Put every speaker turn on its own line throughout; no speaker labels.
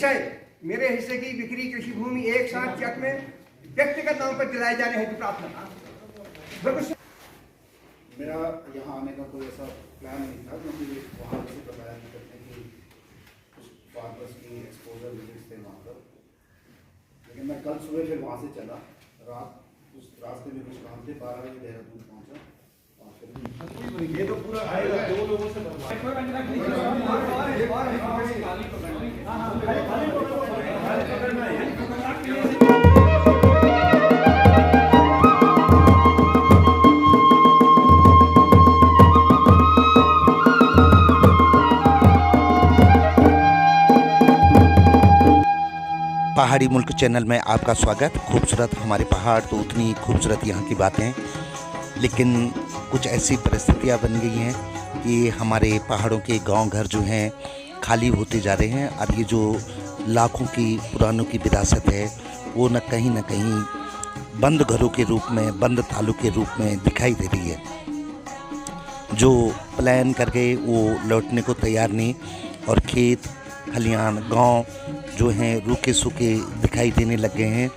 विषय मेरे हिस्से की बिक्री कृषि भूमि एक साथ चेक में व्यक्तिगत नाम पर दिलाए जाने हेतु प्रार्थना।
मेरा यहाँ आने का कोई ऐसा प्लान नहीं था, क्योंकि वहाँ से बताया करते हैं कि कुछ फार्मर्स की एक्सपोजर विजिट्स थे वहाँ पर, लेकिन मैं कल सुबह फिर वहाँ से चला, रात उस रास्ते में कुछ काम थे, 12 बजे देहरादून पहुँचा। ये तो पूरा आएगा, 2 लोगों से
पहाड़ी मुल्क चैनल में आपका स्वागत। खूबसूरत हमारे पहाड़ तो उतनी खूबसूरत यहाँ की बातें, लेकिन कुछ ऐसी परिस्थितियाँ बन गई हैं कि हमारे पहाड़ों के गांव घर जो हैं खाली होते जा रहे हैं। और ये जो लाखों की पुरानों की विरासत है वो न कहीं बंद घरों के रूप में, बंद तालों के रूप में दिखाई दे रही है। जो प्लान कर गए वो लौटने को तैयार नहीं, और खेत खलियान गांव जो हैं रूखे सूखे दिखाई देने लग गए हैं।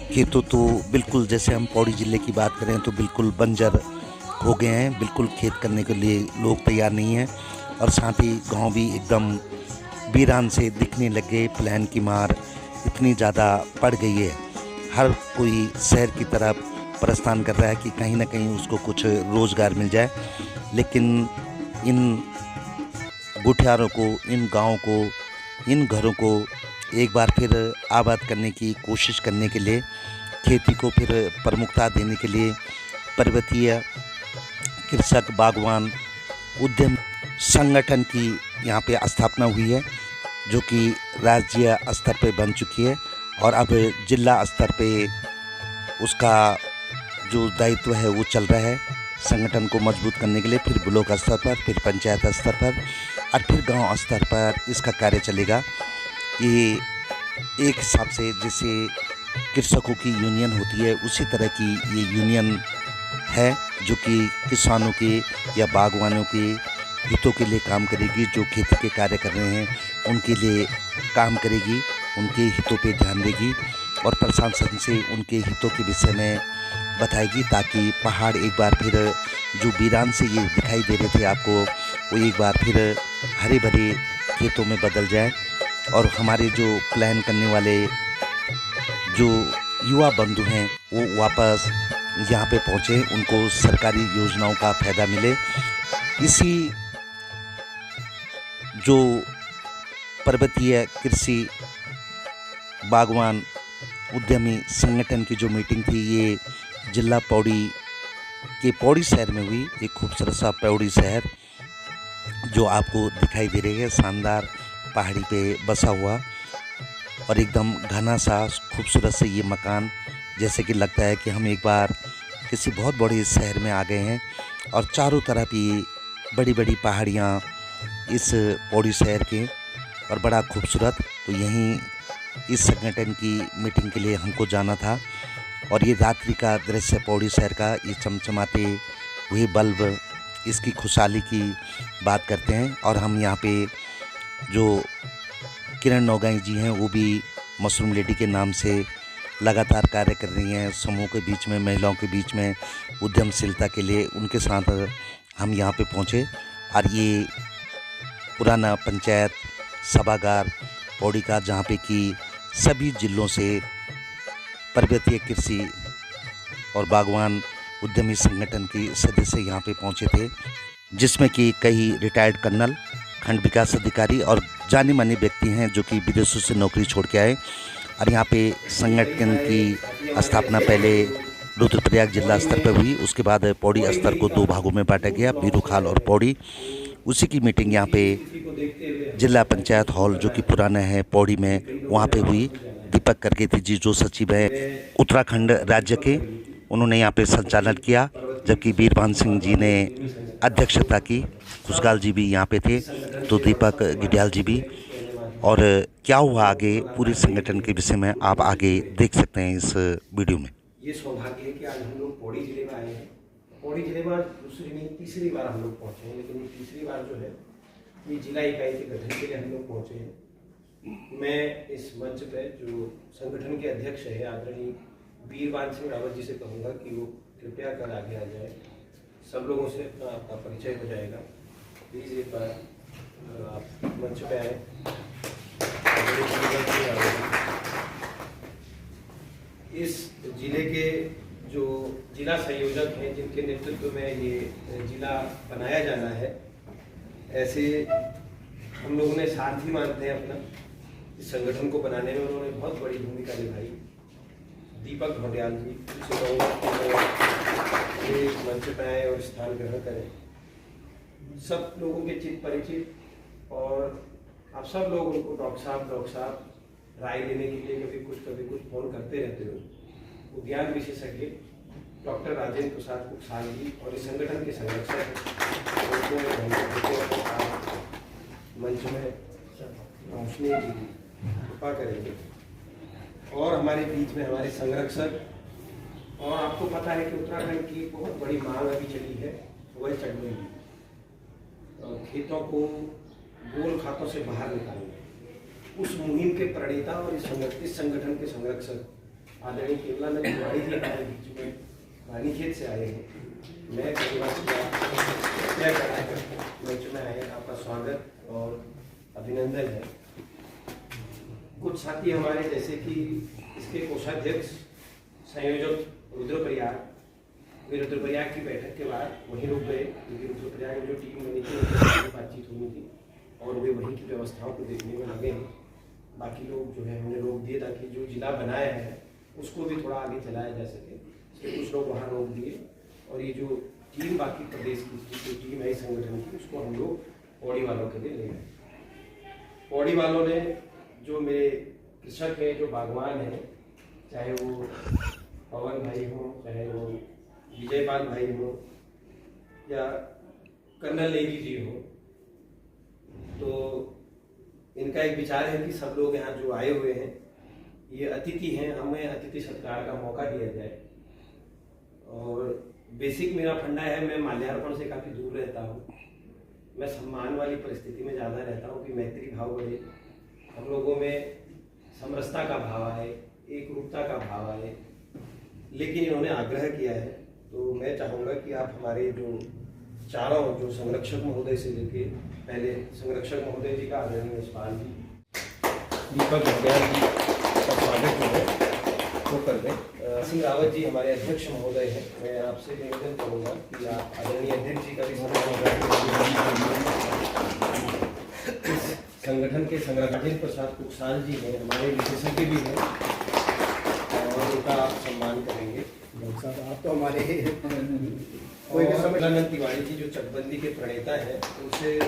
खेतों तो बिल्कुल, जैसे हम पौड़ी ज़िले की बात करें तो बिल्कुल बंजर हो गए हैं, बिल्कुल खेत करने के लिए लोग तैयार नहीं हैं। और साथ ही गांव भी एकदम वीरान से दिखने लग गए। प्लान की मार इतनी ज़्यादा पड़ गई है, हर कोई शहर की तरफ प्रस्थान कर रहा है कि कहीं ना कहीं उसको कुछ रोज़गार मिल जाए। लेकिन इन गुठियारों को, इन गाँव को, इन घरों को एक बार फिर आबाद करने की कोशिश करने के लिए, खेती को फिर प्रमुखता देने के लिए पर्वतीय कृषक बागवान उद्यम संगठन की यहाँ पे स्थापना हुई है, जो कि राज्य स्तर पे बन चुकी है। और अब जिला स्तर पे उसका जो दायित्व है वो चल रहा है, संगठन को मजबूत करने के लिए। फिर ब्लॉक स्तर पर, फिर पंचायत स्तर पर और फिर गांव स्तर पर इसका कार्य चलेगा। ये एक हिसाब से जैसे कृषकों की यूनियन होती है, उसी तरह की ये यूनियन है, जो कि किसानों के या बागवानों के हितों के लिए काम करेगी। जो खेती के कार्य कर रहे हैं उनके लिए काम करेगी, उनके हितों पे ध्यान देगी और प्रशासन से उनके हितों के विषय में बताएगी, ताकि पहाड़ एक बार फिर जो वीरान से ये दिखाई दे रहे थे आपको, वो एक बार फिर हरे भरे खेतों में बदल जाए। और हमारे जो प्लान करने वाले जो युवा बंधु हैं वो वापस यहाँ पे पहुँचे, उनको सरकारी योजनाओं का फ़ायदा मिले। इसी जो पर्वतीय कृषि बागवान उद्यमी संगठन की जो मीटिंग थी, ये जिला पौड़ी के पौड़ी शहर में हुई। एक खूबसूरत सा पौड़ी शहर जो आपको दिखाई दे रही है, शानदार पहाड़ी पे बसा हुआ और एकदम घना सा खूबसूरत से ये मकान, जैसे कि लगता है कि हम एक बार किसी बहुत बड़े शहर में आ गए हैं। और चारों तरफ ये बड़ी बड़ी पहाड़ियाँ इस पौड़ी शहर के, और बड़ा खूबसूरत। तो यहीं इस संगठन की मीटिंग के लिए हमको जाना था। और ये रात्रि का दृश्य पौड़ी शहर का, ये चमचमाते हुए बल्ब, इसकी खुशहाली की बात करते हैं। और हम यहाँ पे जो किरण नौगाई जी हैं, वो भी मशरूम लेडी के नाम से लगातार कार्य कर रही हैं समूह के बीच में, महिलाओं के बीच में उद्यमशीलता के लिए। उनके साथ हम यहाँ पे पहुँचे। और ये पुराना पंचायत सभागार पौड़ी का, जहाँ पे कि सभी जिलों से पर्वतीय कृषि और बागवान उद्यमी संगठन के सदस्य यहाँ पे पहुँचे थे, जिसमें कि कई रिटायर्ड कर्नल, खंड विकास अधिकारी और जाने माने व्यक्ति हैं जो कि विदेशों से नौकरी छोड़ के आए। और यहाँ पे संगठन की स्थापना पहले रुद्रप्रयाग जिला स्तर पर हुई, उसके बाद पौड़ी स्तर को 2 भागों में बांटा गया, बीरूखाल और पौड़ी। उसी की मीटिंग यहाँ पे जिला पंचायत हॉल, जो कि पुराना है पौड़ी में, वहाँ पे हुई। दीपक करकेती जी जो सचिव हैं उत्तराखंड राज्य के, उन्होंने यहाँ पे संचालन किया, जबकि बीरभान सिंह जी ने अध्यक्षता की। खुशगाल जी भी यहाँ पे थे, तो दीपक गिडियाल जी भी। और क्या हुआ आगे पूरे संगठन के विषय में आप आगे देख सकते हैं इस वीडियो में।
ये सौभाग्य है कि आज हम लोग पौड़ी जिले में आए हैं। पौड़ी जिले में दूसरी नहीं तीसरी बार हम लोग पहुँचे हैं, लेकिन ये तीसरी बार जो है ये जिला इकाई के गठन के लिए हम लोग पहुँचे हैं।
मैं इस मंच पे जो संगठन के अध्यक्ष है आदरणीय वीरवान सिंह रावत जी से कहूँगा कि वो कृपया कर आगे आ जाए। सब लोगों से आपका परिचय हो जाएगा। प्लीज़ एक बार आप मंच पे आए। इस जिले के जो जिला संयोजक हैं, जिनके नेतृत्व में ये जिला बनाया जाना है, ऐसे हम लोगों ने सारथी मानते हैं अपना इस संगठन को बनाने में। उन्होंने बहुत बड़ी भूमिका निभाई। दीपक भंडियाल जी से कहूँगा कि ये मंच पर आए और स्थान ग्रहण करें। सब लोगों के चित परिचित, और आप सब लोग उनको डॉक्टर साहब राय देने के लिए कभी कुछ फोन करते रहते हो। उद्यान विशेषज्ञ डॉक्टर राजेंद्र प्रसाद कुकसाल जी और इस संगठन के संरक्षक मंच में पहुँचने की कृपा करेंगे। और हमारे बीच में हमारे संरक्षक, और आपको पता है कि उत्तराखंड की बहुत बड़ी मांग अभी चली है, वह चटबंदी, खेतों को गोल खातों से बाहर निकालना। उस मुहिम के प्रणेता और इस संगठन के संरक्षक आदरणीय केवलानंद तिवारी जी हमारे बीच में रानीखेत से आए हैं। मैं मंच में आए, आपका स्वागत और अभिनंदन है। कुछ साथी हमारे जैसे कि इसके कोषाध्यक्ष संयोजक रुद्रप्रयाग, वे रुद्रप्रयाग की बैठक के बाद वहीं रुक गए, क्योंकि रुद्रप्रयाग में जो टीम बनी थी उनसे बातचीत होनी थी और वे वहीं की व्यवस्थाओं को देखने में लगे हैं। बाकी लोग जो है हमने रोक दिए ताकि जो जिला बनाया है उसको भी थोड़ा आगे चलाया जा सके, इसलिए कुछ लोग वहाँ रोक दिए। और ये जो टीम बाकी प्रदेश की जो टीम है इस संगठन की, उसको हम लोग पौड़ी वालों के लिए ले गए। पौड़ी वालों ने जो मेरे कृषक हैं, जो बागवान हैं, चाहे वो पवन भाई हों, चाहे वो विजयपाल भाई हों या कर्नल नेगी जी हों, तो इनका एक विचार है कि सब लोग यहाँ जो आए हुए हैं ये अतिथि हैं, हमें अतिथि सत्कार का मौका दिया जाए। और बेसिक मेरा फंडा है, मैं माल्यार्पण से काफ़ी दूर रहता हूँ। मैं सम्मान वाली परिस्थिति में ज़्यादा रहता हूँ कि मैत्री भाव बढ़े, हम लोगों में समरसता का भाव आए, एक रूपता का भाव आए। लेकिन इन्होंने आग्रह किया है, तो मैं चाहूँगा कि आप हमारे जो चारों जो संरक्षक महोदय से लेके पहले संरक्षक महोदय जी का आदरणीय यशपाल जी, दीपक भंडियाल जी का स्वागत जो है वो कर दें। सिंह रावत जी हमारे अध्यक्ष महोदय हैं, मैं आपसे निवेदन करूँगा कि आप आदरणीय अध्यक्ष जी का भी इस संगठन के संरक्षक राजेंद्र प्रसाद कुकसाल जी हैं, हमारे विशेषज्ञ भी हैं, और उनका आप सम्मान करेंगे।
आप तो हमारे
कोई भी केवलानंद तिवारी जी जो चकबंदी के प्रणेता हैं, उनसे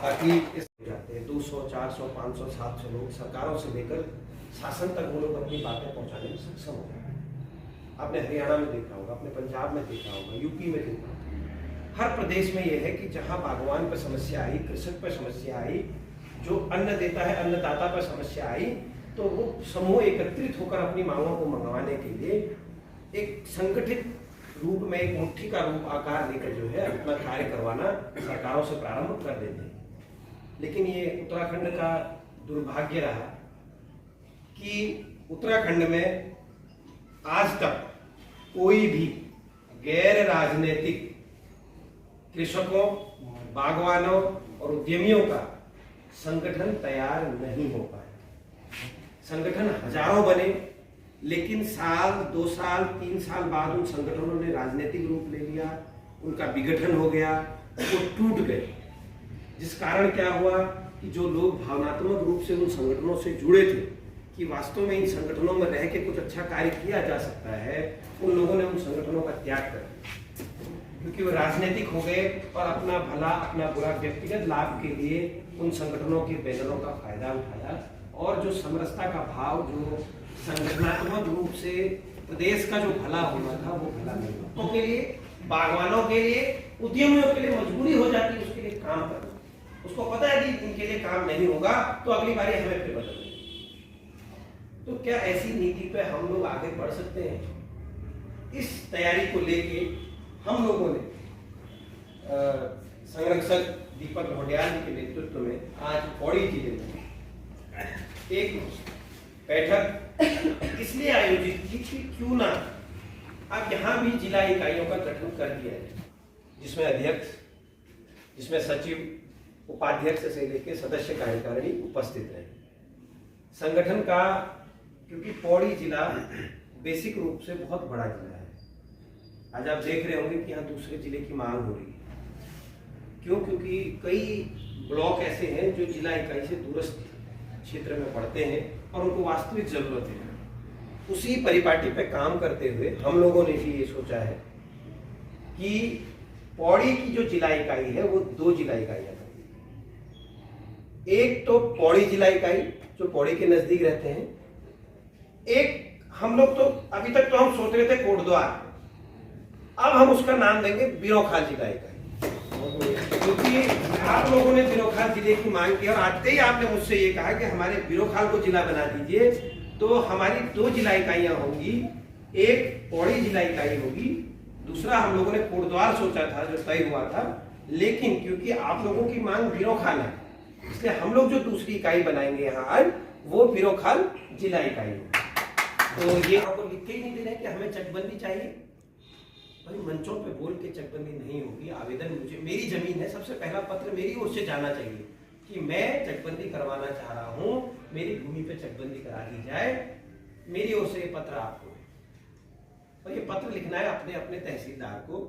ताकि इस जाते हैं 200, 400, 500, 700 लोग सरकारों से लेकर शासन तक वो लोग अपनी बातें पहुंचाने में सक्षम हो गए। आपने हरियाणा में देखा होगा, आपने पंजाब में देखा होगा, यूपी में देखा होगा, हर प्रदेश में ये है कि जहां बागवान पर समस्या आई, कृषक पर समस्या आई, जो अन्न देता है अन्नदाता पर समस्या आई, तो वो समूह एकत्रित होकर अपनी मांगों को मंगवाने के लिए एक संगठित रूप में, एक मुट्ठी का रूप आकार लेकर जो है अपना कार्य करवाना सरकारों से प्रारंभ कर देते हैं। लेकिन ये उत्तराखंड का दुर्भाग्य रहा कि उत्तराखंड में आज तक कोई भी गैर राजनीतिक कृषकों, बागवानों और उद्यमियों का संगठन तैयार नहीं हो पाया। संगठन हजारों बने, लेकिन साल, 2 साल, 3 साल बाद उन संगठनों ने राजनीतिक रूप ले लिया, उनका विघटन हो गया, वो टूट गए। जिस कारण क्या हुआ कि जो लोग भावनात्मक रूप से उन संगठनों से जुड़े थे कि वास्तव में इन संगठनों में रह के कुछ अच्छा कार्य किया जा सकता है, उन लोगों ने उन संगठनों का त्याग कर दिया, क्योंकि वो राजनीतिक हो गए और अपना भला, अपना बुरा व्यक्तिगत लाभ के लिए उन संगठनों के बैनरों का फायदा उठाया। और जो समरसता का भाव, जो संगठनात्मक रूप से प्रदेश का जो भला होना था, वो भला नहीं हुआ। तो के लिए, बागवानों के लिए, उद्यमियों के लिए मजबूरी हो जाती है उसके लिए काम करना। उसको पता है कि इनके लिए काम नहीं होगा तो अगली बार हमें फिर बदल। तो क्या ऐसी नीति पे हम लोग आगे बढ़ सकते हैं? इस तैयारी को लेके हम लोगों ने संरक्षक दीपक भोटियाल जी के नेतृत्व में आज पौड़ी जिले में एक बैठक इसलिए आयोजित की कि क्यों ना अब यहाँ भी जिला इकाइयों का गठन कर दिया है, जिसमें अध्यक्ष, जिसमें सचिव, उपाध्यक्ष से लेकर सदस्य कार्यकारिणी उपस्थित रहे। संगठन का, क्योंकि पौड़ी जिला बेसिक रूप से बहुत बड़ा जिला है। आज आप देख रहे होंगे कि यहाँ दूसरे जिले की मांग हो रही है। क्यों? क्योंकि कई ब्लॉक ऐसे हैं जो जिला इकाई से दूरस्थ क्षेत्र में पड़ते हैं और उनको वास्तविक जरूरत है। उसी परिपाटी पे काम करते हुए हम लोगों ने भी ये सोचा है कि पौड़ी की जो जिला इकाई है वो 2 जिला इकाइयां करें। एक तो पौड़ी जिला इकाई जो पौड़ी के नजदीक रहते हैं, एक हम लोग तो अभी तक तो हम सोच रहे थे कोटद्वार, अब हम उसका नाम देंगे बिरोखाल जिला इकाई, क्योंकि आप लोगों ने बिरोखाल जिले की मांग की और आते ही आपने मुझसे ये कहा कि हमारे बिरोखाल को जिला बना दीजिए। तो हमारी 2 जिला इकाइयां होंगी, एक पौड़ी जिला इकाई होगी, दूसरा हम लोगों ने कोटद्वार सोचा था जो तय हुआ था, लेकिन क्योंकि आप लोगों की मांग बिरोखाल है इसलिए हम लोग जो दूसरी इकाई बनाएंगे यहाँ आज वो बिरोखाल जिला इकाई होगी। तो ये आपको लिख के ही नहीं दे रहे कि हमें चकबंदी चाहिए। भाई मंचों पे बोल के चकबंदी नहीं होगी। आवेदन मुझे, मेरी जमीन है, सबसे पहला पत्र मेरी ओर से जाना चाहिए कि मैं चकबंदी करवाना चाह रहा हूं, मेरी भूमि पे चकबंदी करा दी जाए। मेरी ओर से ये पत्र आपको है और ये पत्र लिखना है अपने अपने तहसीलदार को।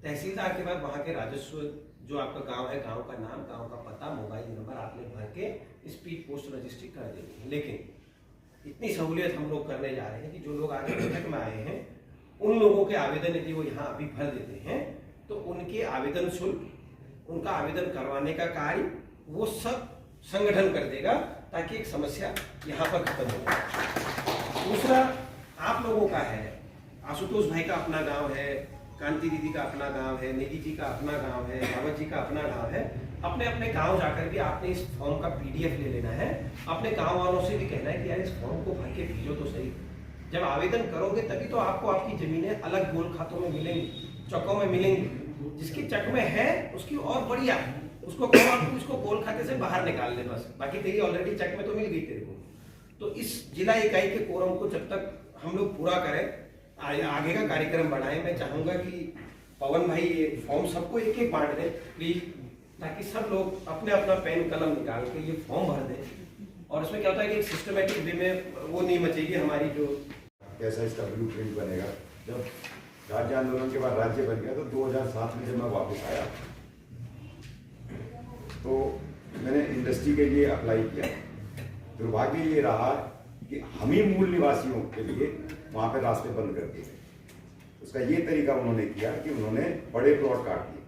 तहसीलदार के बाद वहां के राजस्व, जो आपका गांव है, गांव का नाम, गांव का पता, मोबाइल नंबर आपने भर के स्पीड पोस्ट रजिस्ट्री कर देनी है। लेकिन इतनी सहूलियत हम लोग करने जा रहे हैं कि जो लोग आगे बैठक में आए हैं उन लोगों के आवेदन यदि वो यहाँ अभी भर देते हैं तो उनके आवेदन शुल्क, उनका आवेदन करवाने का कार्य वो सब संगठन कर देगा ताकि एक समस्या यहाँ पर खत्म हो जाए। दूसरा आप लोगों का है, आशुतोष भाई का अपना गांव है, कांति दीदी का अपना गांव है, नेगी जी का अपना गांव है, रावत जी का अपना गांव है। अपने अपने गांव जाकर के आपने इस फॉर्म का PDF ले लेना है। अपने गांव वालों से भी कहना है कि यार इस फॉर्म को भर के भेजो तो सही। जब आवेदन करोगे तभी तो आपको आपकी जमीनें अलग गोल खातों में मिलेंगी, चकों में मिलेंगी। जिसकी चक में है उसकी और बढ़िया, उसको कहो आपको इसको गोल खाते से बाहर निकाल ले बस, बाकी तेरी ऑलरेडी चक में तो मिल गई तेरे को। तो इस जिला इकाई के कोरम को जब तक हम लोग पूरा करें, आगे का कार्यक्रम बढ़ाएं। मैं चाहूंगा कि पवन भाई ये फॉर्म सबको एक एक बांट दें प्लीज, ताकि सब लोग अपने अपना पेन कलम निकाल के ये फॉर्म भर दें। और इसमें क्या होता है कि एक सिस्टमेटिक वे में वो नहीं मचेगी हमारी जो
कैसा इसका ब्लूप्रिंट बनेगा। जब राज्य आंदोलन के बाद राज्य बन गया तो 2007 में जब मैं वापस आया तो मैंने इंडस्ट्री के लिए अप्लाई किया। दुर्भाग्य ये रहा कि हम ही मूल निवासियों के लिए वहाँ पे रास्ते बंद कर दिए। उसका ये तरीका उन्होंने किया कि उन्होंने बड़े प्लॉट काट दिए।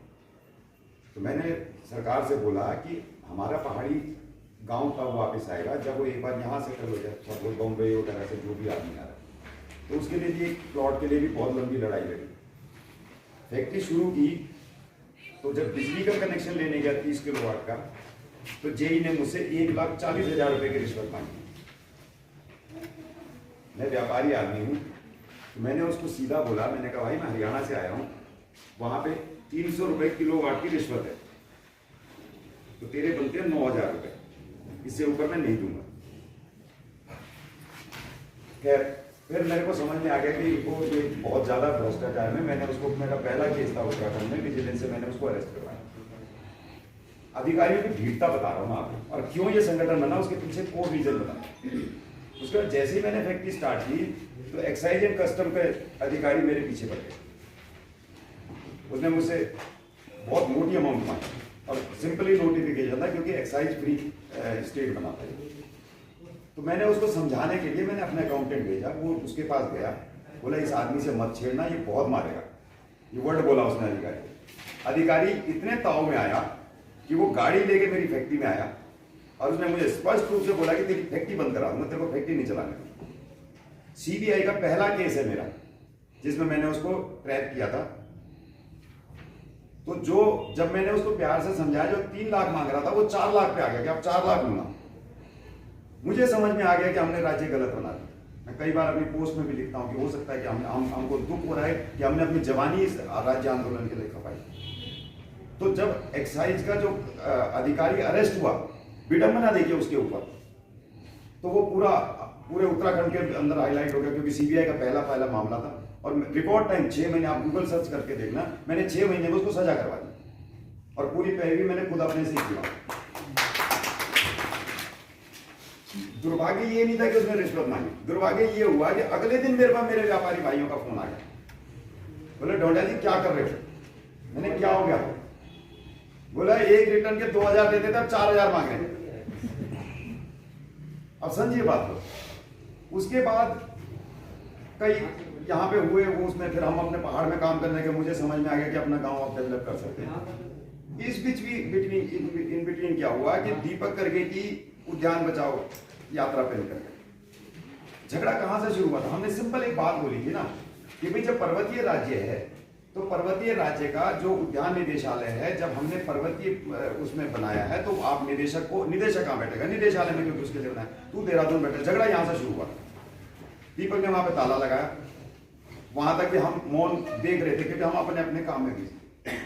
तो मैंने सरकार से बोला कि हमारा पहाड़ी गांव कब वापस आएगा, जब वो एक बार यहाँ से कर हो जाए, सपोज बॉम्बे वगैरह से जो भी आदमी आ रहा है। तो उसके लिए भी एक प्लॉट के लिए भी बहुत लंबी लड़ाई लड़ी। फैक्ट्री शुरू की तो जब बिजली का कनेक्शन लेने गया 30 किलोवाट का, तो जेई ने मुझसे 1,40,000 रुपए की रिश्वत मांगी। मैं व्यापारी आदमी हूँ, तो मैंने उसको सीधा बोला, मैंने कहा भाई मैं हरियाणा से आया हूँ, वहाँ पे 300 रुपए किलोवाट की रिश्वत है, तो तेरे बनते हैं 9,000 रुपए, इससे ऊपर मैं नहीं दूंगा। खैर फिर मेरे को समझ में आ गया कि वो ये बहुत ज़्यादा भ्रष्टाचार में, मैंने उसको, मेरा पहला केस था उत्तराखंड में, विजिलेंस से मैंने उसको अरेस्ट करवाया। अधिकारियों की भीड़ता बता रहा हूँ मैं आपको, और क्यों ये संगठन बना उसके पीछे कोई रीजन बता। उसके बाद जैसे ही मैंने फैक्ट्री स्टार्ट की तो एक्साइज एंड कस्टम के अधिकारी मेरे पीछे पड़ गए। उसने मुझसे बहुत मोटी अमाउंट मांगी और सिंपली नोटिफिकेशन था क्योंकि एक्साइज फ्री स्टेट बनाता है। तो मैंने उसको समझाने के लिए मैंने अपना अकाउंटेंट भेजा, वो उसके पास गया, बोला इस आदमी से मत छेड़ना, ये बहुत मारेगा, ये वर्ड बोला उसने अधिकारी इतने ताव में आया कि वो गाड़ी लेके मेरी फैक्ट्री में आया और उसने मुझे स्पष्ट रूप से बोला कि तेरी फैक्ट्री बंद करा दूंगा, तेरे को फैक्ट्री नहीं चलाने। CBI का पहला केस है मेरा जिसमें मैंने उसको ट्रैप किया था। तो जब मैंने उसको प्यार से समझाया, जो 3 लाख मांग रहा था वो 4 लाख पे आ गया कि अब 4 लाख लूंगा। मुझे समझ में आ गया कि हमने राज्य गलत बना दिया। मैं कई बार अपनी पोस्ट में भी लिखता हूँ कि हो सकता है कि हमको दुख हो रहा है कि हमने अपनी जवानी इस राज्य आंदोलन के लिए खपाई। तो जब एक्साइज का जो अधिकारी अरेस्ट हुआ, विडंबना देखिए उसके ऊपर, तो वो पूरे उत्तराखंड के अंदर हाईलाइट हो गया, क्योंकि सीबीआई का पहला मामला था और रिकॉर्ड टाइम 6 महीने, आप गूगल सर्च करके देखना, मैंने 6 महीने में उसको सजा करवा दी और पूरी पैरवी मैंने खुद अपने से किया। दुर्भाग्य ये नहीं था कि उसने रिश्वत मांगी, दुर्भाग्य ये हुआ कि अगले दिन मेरे पास मेरे व्यापारी भाइयों का फोन आ गया, बोले ढोंडिया जी क्या कर रहे थे? मैंने क्या हो गया? बोला एक रिटर्न के 2000 देते थे, अब 4000 मांग रहे हैं। अब समझिए बात को। उसके बाद कई यहाँ पे हुए, वो उसमें फिर हम अपने पहाड़ में काम करने के मुझे समझ में आ गया कि अपना गांव आप डेवलप कर सकते हैं। इस बीच भी इन बिटवीन क्या हुआ कि दीपक करके की उद्यान बचाओ यात्रा पे निकल गए। झगड़ा कहां से शुरू हुआ था? हमने सिंपल एक बात बोली थी ना कि भाई जब पर्वतीय राज्य है तो पर्वतीय राज्य का जो उद्यान निदेशालय है, जब हमने पर्वतीय उसमें बनाया है तो आप निदेशक कहाँ बैठेगा? निदेशालय में, क्योंकि उसके लिए बनाया, तू देहरादून बैठे। झगड़ा यहां से शुरू हुआ। दीपक ने वहां पे ताला लगाया, वहां तक कि हम मौन देख रहे थे क्योंकि हम अपने अपने काम में बिजी।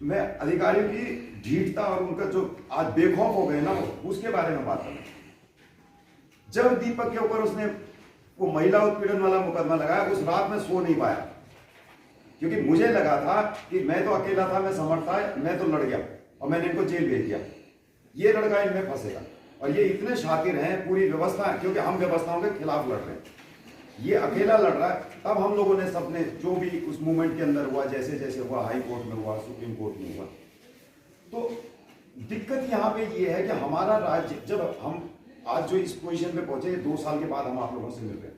मैं अधिकारियों की ढीठता और उनका जो आज बेखौफ हो गए ना, वो उसके बारे में बात कर। जब दीपक के ऊपर उसने वो महिला उत्पीड़न वाला मुकदमा लगाया, उस रात में सो नहीं पाया, क्योंकि मुझे लगा था कि मैं तो अकेला था, मैं समर्थ था, मैं तो लड़ गया और मैंने इनको जेल भेज दिया, ये लड़का इनमें फंसेगा। और ये इतने शातिर हैं, पूरी व्यवस्था, क्योंकि हम व्यवस्थाओं के खिलाफ लड़ रहे हैं, ये अकेला लड़ रहा है। तब हम लोगों ने सबने जो भी उस मूवमेंट के अंदर हुआ, जैसे जैसे हुआ, हाई कोर्ट में हुआ, सुप्रीम कोर्ट में हुआ, तो दिक्कत यहाँ पे ये है कि हमारा राज्य, जब हम आज जो इस पोजीशन पे पहुंचे, 2 साल के बाद हम आप लोगों से मिल रहे हैं।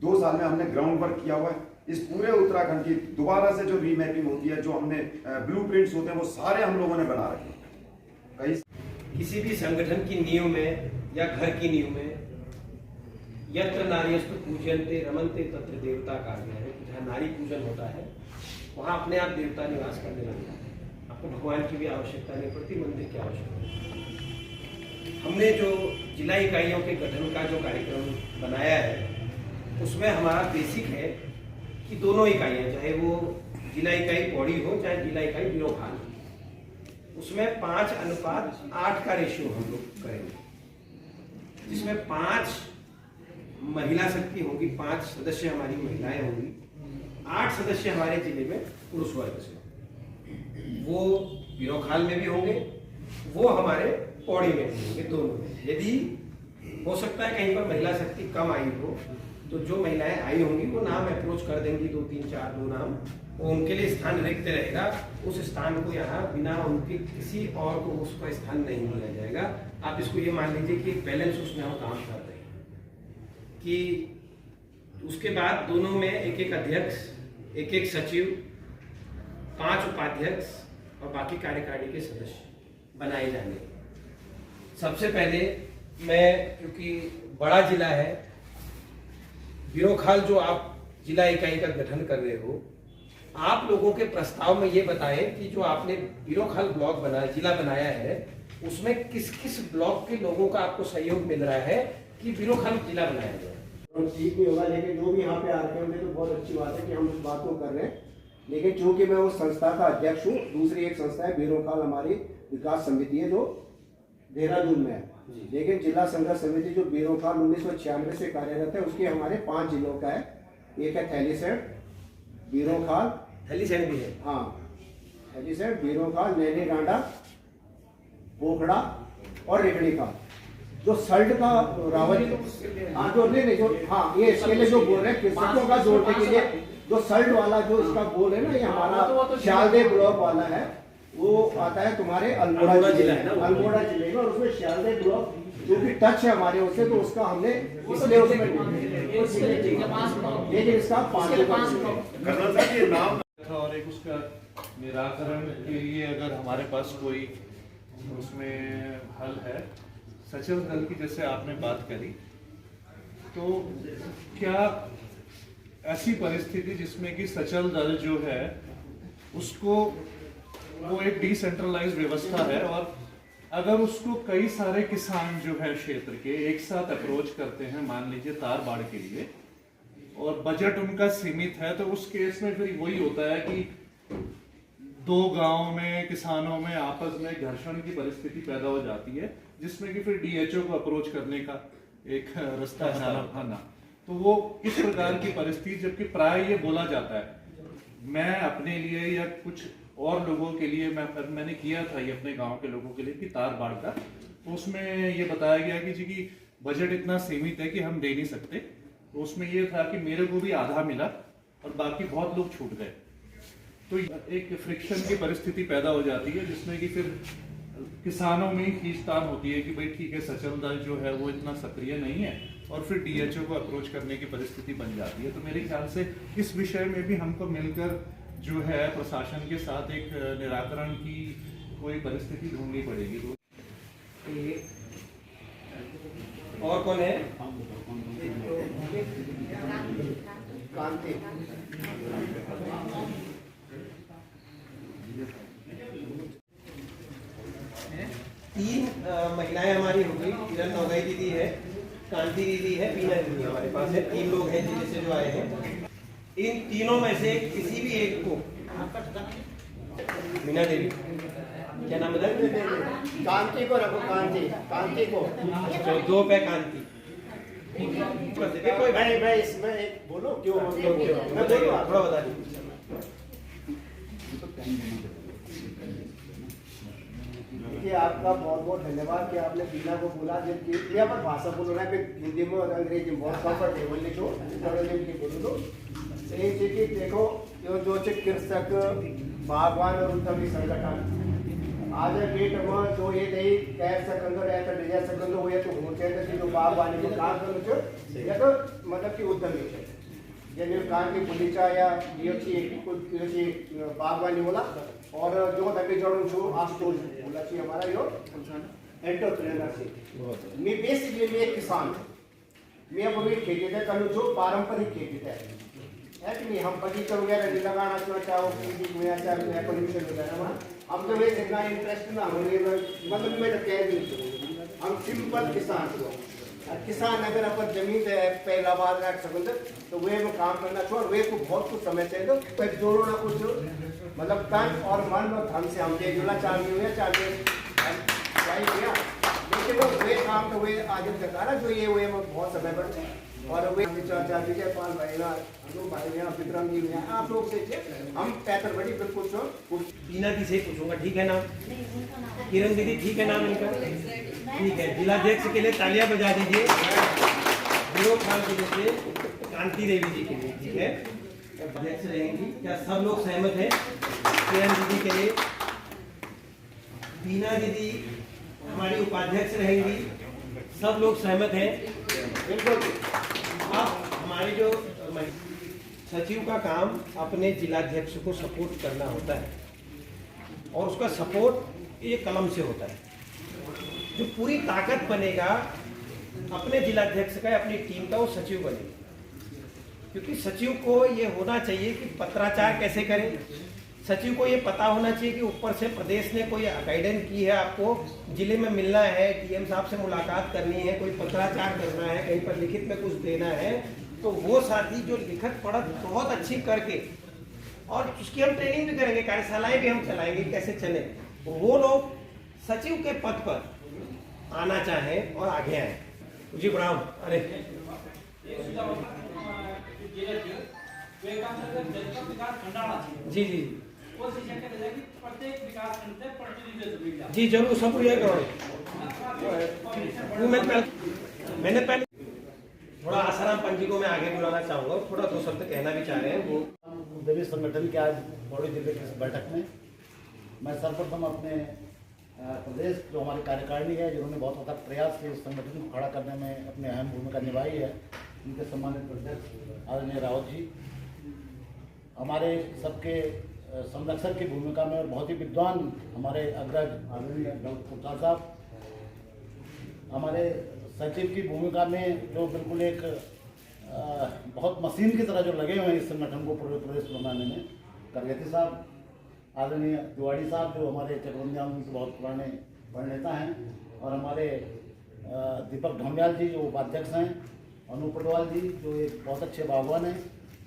2 साल में हमने ग्राउंड वर्क किया हुआ है। इस पूरे उत्तराखंड की दोबारा से जो रीमैपिंग होती है, जो हमने ब्लूप्रिंट्स होते हैं, वो सारे हम लोगों ने बना रखे हैं।
किसी भी संगठन की नींव में या घर की नींव में यत्र नार्यस्तु पूजयन्ते रमन्ते तत्र देवता कार्य है। जहाँ नारी पूजन होता है वहाँ अपने आप देवता निवास करने लगता है। आपको भगवान की भी आवश्यकता नहीं पड़ती, मंदिर की आवश्यकता नहीं। हमने जो जिला इकाइयों के गठन का जो कार्यक्रम बनाया है, उसमें हमारा बेसिक है कि दोनों इकाइयाँ, चाहे वो जिला इकाई पौड़ी हो चाहे जिला इकाई बिरोखाल, उसमें 5:8 का रेशियो हम लोग करेंगे, जिसमें 5 महिला शक्ति होगी, 5 सदस्य हमारी महिलाएं होंगी, 8 सदस्य हमारे जिले में पुरुष वर्ग से, वो बिरोखाल में भी होंगे, वो हमारे पौड़ी में भी होंगे, दोनों में। यदि हो सकता है कहीं पर महिला शक्ति कम आई हो, तो जो महिलाएं आई होंगी वो नाम अप्रोच कर देंगी, 2 3 4 2 नाम, वो उनके लिए स्थान रिक्त रहेगा। उस स्थान को यहाँ बिना उनके किसी और को उसका स्थान नहीं दिया जाएगा। आप इसको ये मान लीजिए कि बैलेंस उसमें हम काम कर रहे हैं कि उसके बाद दोनों में एक अध्यक्ष, एक सचिव, 5 उपाध्यक्ष और बाकी कार्यकारिणी के सदस्य बनाए जाएंगे। सबसे पहले मैं, क्योंकि बड़ा जिला है, बिरोखाल जो आप जिला इकाई का गठन कर रहे हो, आप लोगों के प्रस्ताव में ये बताएं कि जो आपने बिरोखाल ब्लॉक बनाया, जिला बनाया है, उसमें किस किस ब्लॉक के लोगों का आपको सहयोग मिल रहा है कि बिरोखाल जिला बनाया जाए।
ठीक नहीं होगा, लेकिन जो भी यहाँ पे आते होंगे तो बहुत अच्छी बात है कि हम उस बात को कर रहे हैं। लेकिन चूंकि मैं उस संस्था का अध्यक्ष हूँ, दूसरी एक संस्था है बिरोखाल हमारी विकास समिति है जो देहरादून में है, लेकिन जिला संघर्ष समिति जो बिरोखाल 1996 से कार्यरत है, उसके हमारे 5 जिलों का है। एक है थैलीसैंण, बिरोखाल,
थैलीसैंण भी है,
हाँ थैलीसैंण, बिरोखाल, नैनी डांडा, पोखड़ा और रेखड़ी का। जो सल्ट का रावत, हाँ जो नहीं जो, हाँ ये इसके लिए जो बोल रहे हैं कृषकों का जोड़ने के लिए, जो सल्ट वाला जो इसका बोल है ना, ये हमारा शालदे ब्लॉक वाला है, वो आता है तुम्हारे अल्मोड़ा जिले में, अल्मोड़ा जिले में, और उसमें शालदे ब्लॉक जो भी टच है हमारे उससे, तो उसका हमने इसलिए उसमें, लेकिन इसका 5
नाम और एक उसका निराकरण के लिए अगर हमारे पास कोई उसमें हल है, सचल दल की जैसे आपने बात करी, तो क्या ऐसी परिस्थिति जिसमें कि सचल दल जो है उसको, वो एक डिसेंट्रलाइज व्यवस्था है, और अगर उसको कई सारे किसान जो है क्षेत्र के एक साथ अप्रोच करते हैं, मान लीजिए तार बाड़ के लिए, और बजट उनका सीमित है, तो उस केस में फिर वही होता है कि दो गांव में किसानों में आपस में घर्षण की परिस्थिति पैदा हो जाती है, जिसमें कि फिर डीएचओ को अप्रोच करने का एक रास्ता है ना। तो वो किस प्रकार की परिस्थिति, जबकि प्राय ये बोला जाता है, मैं अपने लिए या कुछ और लोगों के लिए मैंने किया था ये अपने गांव के लोगों के लिए कि तार बाढ़ का, तो उसमें ये बताया गया कि जी की बजट इतना सीमित है कि हम दे नहीं सकते। तो उसमें ये था कि मेरे को भी आधा मिला और बाकी बहुत लोग छूट गए। तो एक फ्रिक्शन की परिस्थिति पैदा हो जाती है, जिसमें कि फिर किसानों में ही खींचतान होती है कि भाई ठीक है, सचल दल जो है वो इतना सक्रिय नहीं है, और फिर डीएचओ को अप्रोच करने की परिस्थिति बन जाती है। तो मेरे ख्याल से इस विषय में भी हमको मिलकर जो है प्रशासन के साथ एक निराकरण की कोई परिस्थिति ढूंढनी पड़ेगी। तो
और कौन है?
कांति।
तीन महिलाएं हमारी हो गई, किरण नौगाई दीदी है, कांति दीदी है, बीना दीदी हमारे पास है। 3 लोग हैं जिले से जो आए हैं। इन तीनों में से किसी भी एक को, मीना देवी, क्या नाम है?
कांति को रखो, कांति को।
चलो 2 पे कांति। कोई
मैं इसमें एक बोलो क्यों
मैं थोड़ा बता दीजिए।
देखिए, आपका बहुत बहुत धन्यवाद कि आपने बीना को बोला, जबकि यहाँ पर भाषा बोलो ना, फिर हिंदी में और अंग्रेजी में बहुत कंफर्टेबल लिखो, बोलो तो सही चीज। देखो जो कृषक, बागवान और उद्यमी संगठन आज डेट में जो ये नहीं कैब सकंदर ऐसा डिजाइन सकंदर हो, या तो होते हैं जो बागवानी में काम करो छो, या तो मतलब कि उद्यमी है, जैसे काम की बगीचा या ये बागवानी बोला, और जो तक जोड़ू छो आस्टोल बोला छी हमारा यो एंटरप्रेन्योरशिप। मैं बेसिकली मैं एक किसान हूँ, मैं अब खेती है करूँ जो पारंपरिक खेती है कि नहीं। हम बगीचा वगैरह नहीं लगाना चाहो, चाहे पोल्यूशन वगैरह, हम तो ये इतना इंटरेस्ट ना होने मतलब मैं तो कह नहीं, हम सिंपल किसान को। किसान अगर अपन जमीन पहला बार रख सकते तो वे में काम करना चाहिए, और वे को बहुत कुछ समय चाहिए। तो जोड़ो ना कुछ मतलब तन और मन और धन से हम जुड़ा चाहिए, लेकिन वे काम तो वे आज सरकार जो ये वे बहुत समय बढ़ते हैं, और वे चर्चा विजय पाल भाई ना, अनु भाई ने, विक्रम जी ने, आप लोग से हम पैतर बड़ी बिल्कुल
बीना दी से पूछूंगा, ठीक है नाम? किरण दीदी, ठीक है नाम इनका? ठीक है। जिलाध्यक्ष के लिए तालियां बजा दीजिए। खान के लिए कांति देवी जी के लिए, ठीक है, अध्यक्ष रहेंगी। क्या सब लोग सहमत हैं? किरण दीदी के लिए, बीना दीदी हमारी उपाध्यक्ष रहेंगी, सब लोग सहमत हैं? बिल्कुल। अब हमारी जो सचिव का काम अपने जिलाध्यक्ष को सपोर्ट करना होता है, और उसका सपोर्ट ये कलम से होता है। जो पूरी ताकत बनेगा अपने जिलाध्यक्ष का, अपनी टीम का, वो सचिव बनेगा। क्योंकि सचिव को ये होना चाहिए कि पत्राचार कैसे करें। सचिव को ये पता होना चाहिए कि ऊपर से प्रदेश ने कोई गाइडेंस की है, आपको जिले में मिलना है, डीएम साहब से मुलाकात करनी है, कोई पत्राचार करना है, कहीं पर लिखित में कुछ देना है, तो वो साथी जो लिखत पढ़त बहुत अच्छी करके, और उसकी हम ट्रेनिंग भी करेंगे, कार्यशालाएं भी हम चलाएंगे कैसे चले, वो लोग सचिव के पद पर आना चाहें और आगे आए। जी प्रणाम। अरे जी जी जी जरूर, सब ये करो। मैंने पहले थोड़ा आसाराम पंजी को मैं आगे बुलाना चाहूँगा, थोड़ा 2 शब्द कहना भी चाह रहे हैं। वो
उद्यमी संगठन के आज बड़े जिले की इस बैठक में मैं सर्वप्रथम अपने प्रदेश जो हमारी कार्यकारिणी है, जिन्होंने बहुत अथक प्रयास से इस संगठन को खड़ा करने में अपनी अहम भूमिका निभाई है, उनके सम्मानित अध्यक्ष आदरणीय रावत जी, हमारे सबके संरक्षक की भूमिका में, और बहुत ही विद्वान हमारे अग्रज आदरणीय डॉक्टर गुप्ता साहब, हमारे सचिव की भूमिका में जो बिल्कुल एक बहुत मशीन की तरह जो लगे हुए हैं इस संगठन को पूरे प्रदेश बनाने में, करगेती साहब, आदरणीय तिवाड़ी साहब जो हमारे चकबंदिया के बहुत पुराने बड़ नेता हैं, और हमारे दीपक ढोंडियाल जी जो उपाध्यक्ष हैं, अनु पटवाल जी जो एक बहुत अच्छे बागवान हैं,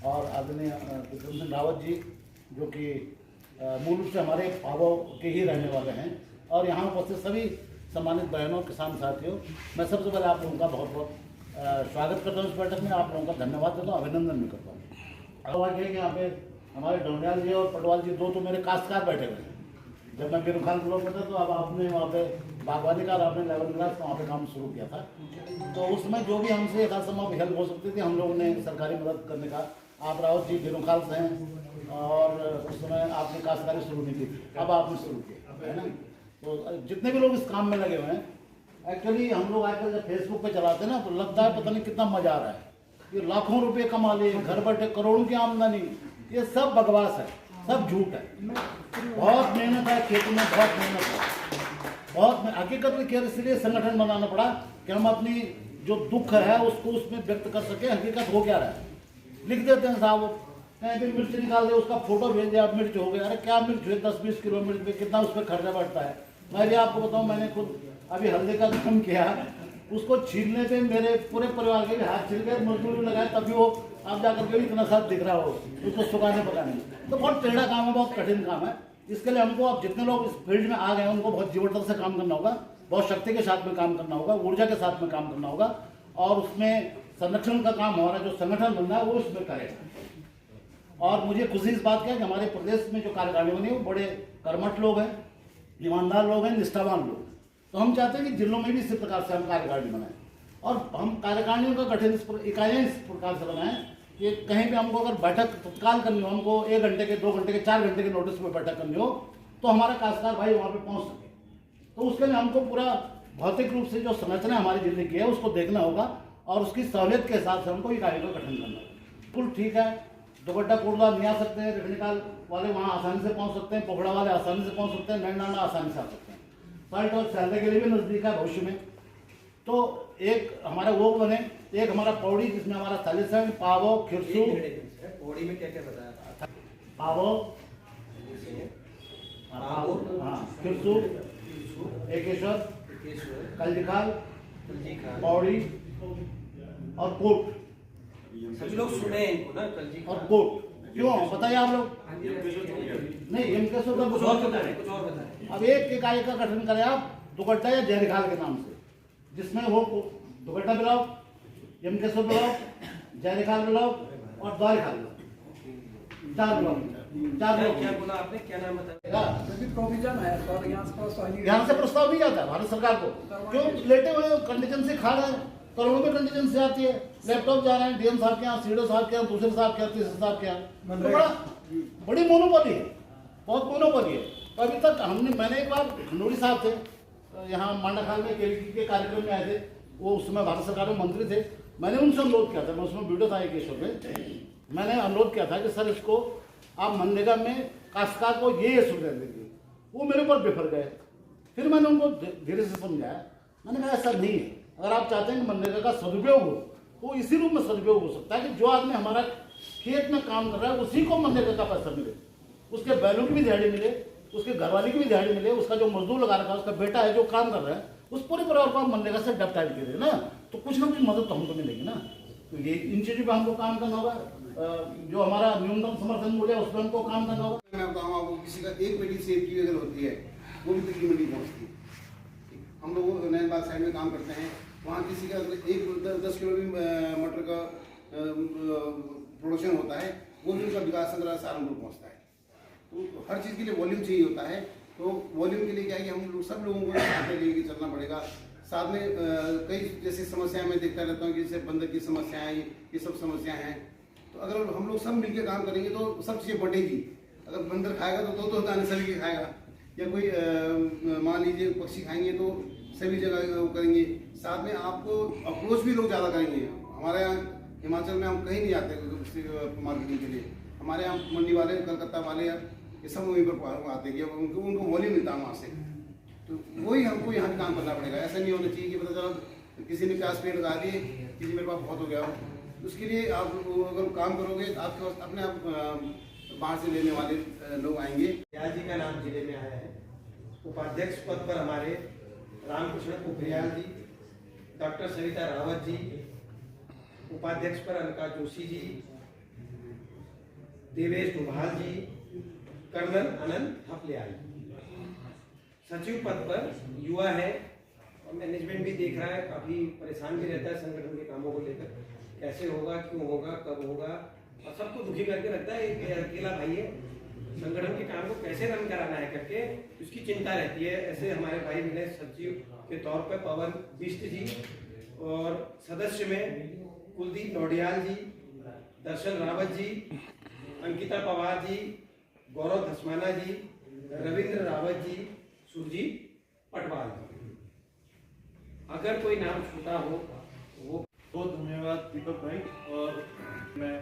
और आदरणीय विक्रम सिंह रावत जी जो कि
मूल रूप से हमारे पावों के ही रहने वाले हैं। और यहाँ उपस्थित सभी सम्मानित बहनों, किसान साथियों, मैं सबसे पहले आप लोगों का बहुत बहुत स्वागत करता हूँ इस बैठक में। आप लोगों का धन्यवाद देता हूँ, अभिनंदन भी करता हूँ। और है कि यहाँ पे हमारे डोंडियाल जी और पटवाल जी, दो तो मेरे काश्तकार बैठे हुए हैं। जब मैं बिरुखाल ब्लॉक में था तो अब आपने वहाँ पे बागवानी का और आपने 11 क्लास का वहाँ पे काम शुरू किया था। तो उसमें जो भी हमसे यथासंभव हेल्प हो सकती थी हम लोगों ने सरकारी मदद करने का। आप रावत जी बिरुखाल से हैं और उस समय आपने काश्तकारी शुरू नहीं की थी, अब आपने शुरू की है ना। तो जितने भी लोग इस काम में लगे हुए हैं, एक्चुअली हम लोग आजकल जब फेसबुक पे चलाते हैं ना तो लगता है पता नहीं कितना मजा आ रहा है, ये लाखों रुपए कमा लिए, घर बैठे करोड़ों की आमदनी। ये सब बकवास है, सब झूठ है। बहुत मेहनत है खेतों में, बहुत मेहनत है, बहुत हकीकत में केवल इसलिए संगठन बनाना पड़ा कि हम अपनी जो दुख है उसको उसमें व्यक्त कर सके। हकीकत हो क्या रहा है, लिख देते हैं साहब, कहीं भी मिर्च निकाल दे, उसका फोटो भेज दे, आप मिर्च हो गया। अरे क्या मिर्च हुए, 10-20 किलो मिर्च पे कितना उस पर खर्चा बढ़ता है। मैं भी आपको बताऊं, मैंने खुद अभी हल्दी का काम किया, उसको छीलने पे मेरे पूरे परिवार के हाथ छिल गए, मजदूरी लगाए, तभी वो आप जाकर के इतना साथ दिख रहा हो उसको सुखाने पकाने में। तो बहुत टेढ़ा काम है, बहुत कठिन काम है। इसके लिए हमको अब जितने लोग इस फील्ड में आ गए हैं उनको बहुत जीवटता से काम करना होगा, बहुत शक्ति के साथ में काम करना होगा, ऊर्जा के साथ में काम करना होगा। और उसमें संरक्षण का काम हमारा जो संगठन बनना है वो उसमें करेगा। और मुझे खुशी इस बात की है कि हमारे प्रदेश में जो कार्यकारिणी बनी है वो बड़े कर्मठ लोग हैं, ईमानदार लोग हैं, निष्ठावान लोग। तो हम चाहते हैं कि जिलों में भी इसी प्रकार से हम कार्यकारिणी बनाएं और हम कार्यकारिणियों का गठन इकाइयाँ इस प्रकार से बनाएं कि कहीं भी हमको अगर बैठक तत्काल करनी हो, हमको 1 घंटे के, 2 घंटे के, 4 घंटे के नोटिस में बैठक करनी हो तो हमारा काश्तकार भाई वहाँ पे पहुँच सके। तो उसके लिए हमको पूरा भौतिक रूप से जो संरचना हमारे जिले की है उसको देखना होगा और उसकी सहूलियत के हिसाब से हमको इकाइयों का गठन करना होगा। बिल्कुल ठीक है, दुपट्टा कोटला नहीं आ सकते हैं, रेखनिकाल वाले वहाँ आसानी से पहुँच सकते हैं, पोखड़ा वाले आसानी से पहुँच सकते हैं, नैनाना आसानी से आ सकते हैं, साल्ट और सैलरे के लिए भी नजदीक है भविष्य में। तो एक हमारा वो बने, एक हमारा पौड़ी जिसमें हमारा सालिसन, पावो, खिरसू।
पौड़ी में क्या क्या बताया?
पावो, हाँ, खिरसू, एकेश्वर, कलजिखाल, पौड़ी और कोट।
सभी लोग सुने हैं इनको ना, कलजी
और कोट क्यों बताइए आप लोग? नहीं, यमकेश्वर का कुछ और बताएं। अब एक इकाई का गठन करें आप दुपट्टा या जयरिखाल के नाम से, जिसमें वो दुपट्टा मिलाओ, यमकेश्वर मिलाओ, जयरिखाल मिलाओ और द्वारिखाल मिलाओ, 4 मिलाओ।
क्या बोला आपने, क्या नाम बताया?
प्रोविजन है और
यहाँ से प्रस्ताव नहीं आता भारत सरकार को, क्यों लेटे हुए कंडीशन से खा रहे हैं, करोड़ों में कंडीशन से आती है। लैपटॉप जा रहे हैं डीएम साहब के यहाँ, सीडो साहब के यहाँ, दूसरे साहब के यहाँ, तीसरे साहब के यहाँ। तो बड़ी मोनोपोली है, बहुत मोनोपोली है। तो अभी तक मैंने एक बार खंडूरी साहब थे यहाँ मांडाखाल में केवीकी के कार्यक्रम में आए थे, वो उस समय भारत सरकार में मंत्री थे। मैंने उनसे अनुरोध किया था, मैं उसमें वीडियो था एक केशव में, मैंने अनुरोध किया था कि सर इसको आप मनरेगा में काश्तकार को ये सुविधा देंगे। वो मेरे ऊपर बिफर गए। फिर मैंने उनको धीरे से समझाया, मैंने कहा ऐसा नहीं है, अगर आप चाहते हैं कि मनरेगा का सदुपयोग हो तो इसी रूप में सदुपयोग हो सकता है कि जो आदमी हमारा खेत में काम कर रहा है उसी को मनरेगा का पैसा मिले, उसके बैलों की भी दिहाड़ी मिले, उसके घरवाली की भी दिहाड़ी मिले, उसका जो मजदूर लगा रखा है, उसका बेटा है जो काम कर रहा है, उस पूरे परिवार को आप मनरेगा से डब टाइप दे ना, तो कुछ ना कुछ मदद तो हमको मिलेगी ना। तो ये इन चीज़ों पर हमको काम करना होगा। जो हमारा न्यूनतम समर्थन मूल्य है उस पर हमको काम करना होगा।
मैं बताऊँ आपको, किसी का एक पेटी सेब की अगर होती है वो भी तकरीबन नहीं पहुँचती। हम लोग नैनबाग साइड में काम करते हैं, वहाँ किसी का अगर 10 किलो भी मटर का प्रोडक्शन होता है वो भी उनका विकास संग्रह सहारनपुर पहुँचता है। तो हर चीज़ के लिए वॉल्यूम चाहिए होता है। तो वॉल्यूम के लिए क्या है कि हम लोग सब लोगों को साथ में लेके चलना पड़ेगा। साथ में कई जैसी समस्याएं मैं देखता रहता हूँ कि जैसे बंदर की समस्याएं, ये सब समस्याएं हैं। तो अगर हम लोग सब मिलकर काम करेंगे तो सब चीज़ें बढ़ेगी। अगर बंदर खाएगा तो दो दाने सभी के खाएगा, या कोई मान लीजिए पक्षी खाएंगे तो सभी जगह वो करेंगे। साथ में आपको अप्रोच भी लोग ज़्यादा करेंगे। हमारे यहाँ हिमाचल में हम कहीं नहीं जाते मार्केटिंग के लिए, हमारे यहाँ मंडी वाले, कलकत्ता वाले, ये सब वहीं पर आते हैं, उनको वॉल्यूम मिलता है वहाँ से। तो वही हमको यहाँ भी काम करना पड़ेगा। ऐसा नहीं होना चाहिए कि पता चला किसी ने 50 पेड़ लगा दिए, किसी मेरे पास बहुत हो गया हो। उसके लिए आप अगर काम करोगे तो आपके पास अपने आप बाहर से लेने वाले लोग आएंगे।
दयाल जी का नाम जिले में आया है। उपाध्यक्ष पद पर हमारे रामकृष्ण पोखरियाल जी, डॉक्टर सविता रावत जी, उपाध्यक्ष पर अलका जोशी जी, देवेश डुभाल जी, कर्नल अनंत हफलियाल। सचिव पद पर युवा है और मैनेजमेंट भी देख रहा है, काफी परेशान भी रहता है संगठन के कामों को लेकर, कैसे होगा, क्यों होगा, कब होगा, और सबको दुखी करके रखता है। एक अकेला भाई है, संगठन के काम को कैसे रन कराना है करके उसकी चिंता रहती है। ऐसे हमारे भाई विनय सचिव के तौर पर पवन बिष्ट जी, और सदस्य में कुलदीप नौडियाल जी, दर्शन रावत जी, अंकिता पवार जी, गौरव धसमाना जी, रविंद्र रावत जी, सुरजीत पटवाल जी। अगर कोई नाम छूटा हो तो वो
बहुत धन्यवाद दीपक भाई। और मैं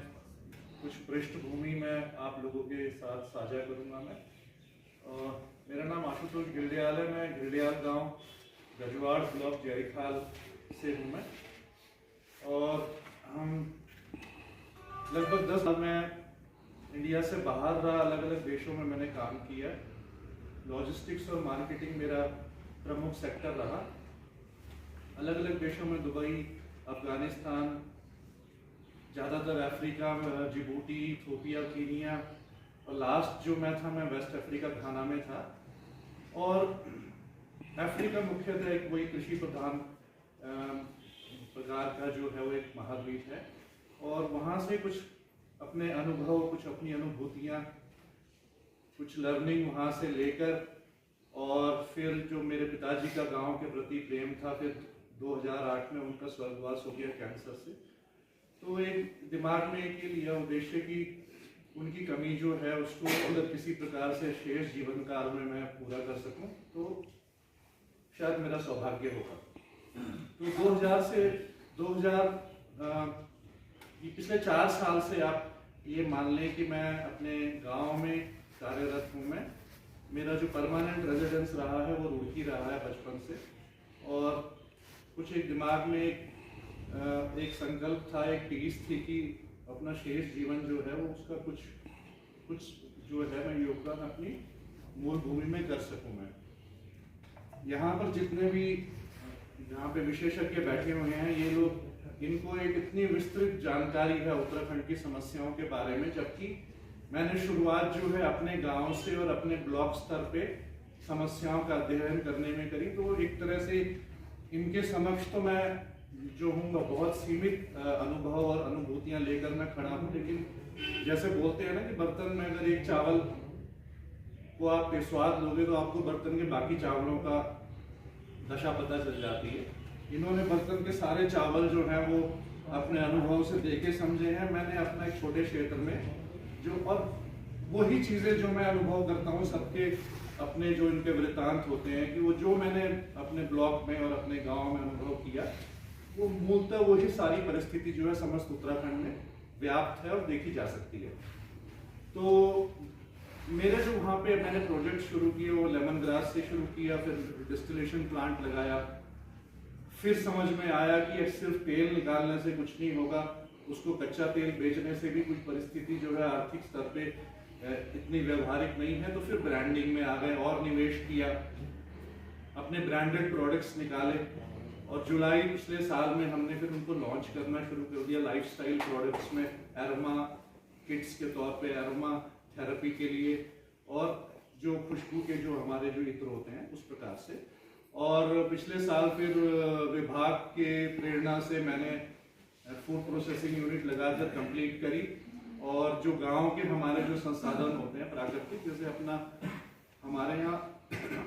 कुछ पृष्ठभूमि में आप लोगों के साथ साझा करूंगा। मैं मेरा नाम आशुतोष गिल्डियाल है। मैं गिल्डियाल गांव गजवाड़ ब्लॉक जयखाल से हूँ मैं, और हम लगभग 10 साल में इंडिया से बाहर रहा, अलग अलग देशों में मैंने काम किया। लॉजिस्टिक्स और मार्केटिंग मेरा प्रमुख सेक्टर रहा। अलग अलग देशों में दुबई, अफगानिस्तान, ज़्यादातर अफ्रीका में जिबूटी, इथियोपिया, कीनिया, और लास्ट जो मैं था मैं वेस्ट अफ्रीका घाना में था। और अफ्रीका मुख्यतः एक वही कृषि प्रधान प्रकार का जो है वो एक महाद्वीप है, और वहाँ से कुछ अपने अनुभव, कुछ अपनी अनुभूतियाँ, कुछ लर्निंग वहाँ से लेकर, और फिर जो मेरे पिताजी का गांव के प्रति प्रेम था, फिर 2008 में उनका स्वर्गवास हो गया कैंसर से। तो एक दिमाग में एक ये लिया उद्देश्य कि उनकी कमी जो है उसको अगर किसी प्रकार से शेष जीवन काल में मैं पूरा कर सकूं तो शायद मेरा सौभाग्य होगा। तो 2000 से 2000 पिछले 4 साल से आप ये मान लें कि मैं अपने गांव में कार्यरत हूँ। मैं, मेरा जो परमानेंट रेजिडेंस रहा है वो रुड़की रहा है बचपन से, और कुछ एक दिमाग में एक संकल्प था, एक टीस थी कि अपना शेष जीवन जो है वो उसका कुछ जो है मैं योगदान अपनी मूल भूमि में कर सकूं। मैं यहाँ पर जितने भी यहाँ पे विशेषज्ञ बैठे हुए हैं, ये लोग, इनको एक इतनी विस्तृत जानकारी है उत्तराखंड की समस्याओं के बारे में, जबकि मैंने शुरुआत जो है अपने गांव से और अपने ब्लॉक स्तर पे समस्याओं का अध्ययन करने में करी। तो एक तरह से इनके समक्ष तो मैं जो हूँ बहुत सीमित अनुभव और अनुभूतियां लेकर मैं खड़ा हूँ। लेकिन जैसे बोलते हैं ना कि बर्तन में अगर एक चावल को आप स्वाद लोगे तो आपको बर्तन के बाकी चावलों का दशा पता चल जाती है। इन्होंने बर्तन के सारे चावल जो हैं वो अपने अनुभव से देखे समझे हैं। मैंने अपना एक छोटे क्षेत्र में जो, और वही चीज़ें जो मैं अनुभव करता हूँ सबके अपने जो इनके वृत्तांत होते हैं कि वो जो मैंने अपने ब्लॉक में और अपने गांव में अनुभव किया, वो मूलतः वही सारी परिस्थिति जो है समस्त उत्तराखंड में व्याप्त है और देखी जा सकती है। तो मेरे जो वहाँ पे मैंने प्रोजेक्ट शुरू किए वो लेमन ग्रास से शुरू किया, फिर डिस्टिलेशन प्लांट लगाया। फिर समझ में आया कि सिर्फ तेल निकालने से कुछ नहीं होगा, उसको कच्चा तेल बेचने से भी कुछ परिस्थिति जो है आर्थिक स्तर पे इतनी व्यवहारिक नहीं है। तो फिर ब्रांडिंग में आ गए और निवेश किया, अपने ब्रांडेड प्रोडक्ट्स निकाले, और जुलाई पिछले साल में हमने फिर उनको लॉन्च करना शुरू कर दिया लाइफस्टाइल प्रोडक्ट्स में, एरोमा किट्स के तौर पे, एरोमा थेरेपी के लिए, और जो खुशबू के जो हमारे जो इत्र होते हैं उस प्रकार से। और पिछले साल फिर विभाग के प्रेरणा से मैंने फूड प्रोसेसिंग यूनिट लगाकर कंप्लीट करी, और जो गांव के हमारे जो संसाधन होते हैं प्राकृतिक, जैसे अपना हमारे यहाँ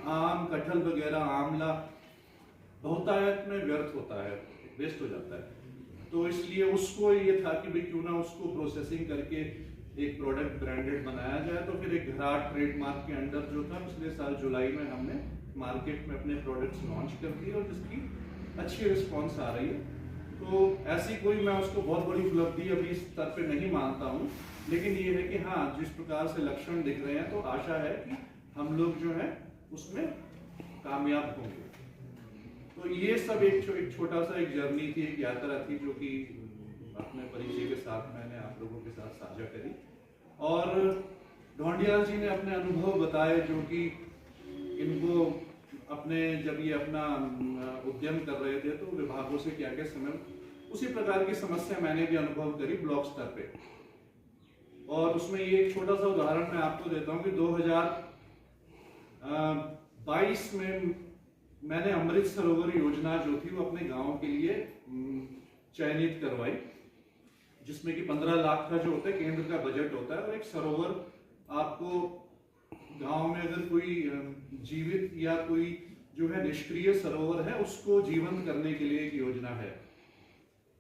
आम, कटहल वगैरह, आंवला बहुतायत में व्यर्थ होता है, वेस्ट हो जाता है। तो इसलिए उसको ये था कि भाई क्यों ना उसको प्रोसेसिंग करके एक प्रोडक्ट ब्रांडेड बनाया जाए। तो फिर एक घराट ट्रेडमार्क के अंडर जो था पिछले साल जुलाई में हमने मार्केट में अपने प्रोडक्ट्स लॉन्च कर दिए, और जिसकी अच्छी रिस्पॉन्स आ रही है। तो ऐसी कोई मैं उसको बहुत बड़ी उपलब्धि अभी इस स्तर पे नहीं मानता हूँ, लेकिन ये है कि हाँ, जिस प्रकार से लक्षण दिख रहे हैं तो आशा है कि हम लोग जो है उसमें कामयाब होंगे। तो ये सब एक छोटा सा एक जर्नी थी, एक यात्रा थी, जो कि अपने परिचय के साथ मैंने आप लोगों के साथ साझा करी। और ढोंडियाल जी ने अपने अनुभव बताए, जो कि इनको अपने जब ये अपना उद्यम कर रहे थे तो विभागों से क्या क्या समय, उसी प्रकार की समस्या मैंने भी अनुभव करी ब्लॉक स्तर पे। और उसमें ये एक छोटा सा उदाहरण मैं आपको देता हूँ कि 2022 में मैंने अमृत सरोवर योजना जो थी वो अपने गांव के लिए चयनित करवाई, जिसमें कि 15 लाख का जो होता है केंद्र का बजट होता है, और एक सरोवर आपको गांव में अगर कोई जीवित या कोई जो है निष्क्रिय सरोवर है उसको जीवंत करने के लिए एक योजना है।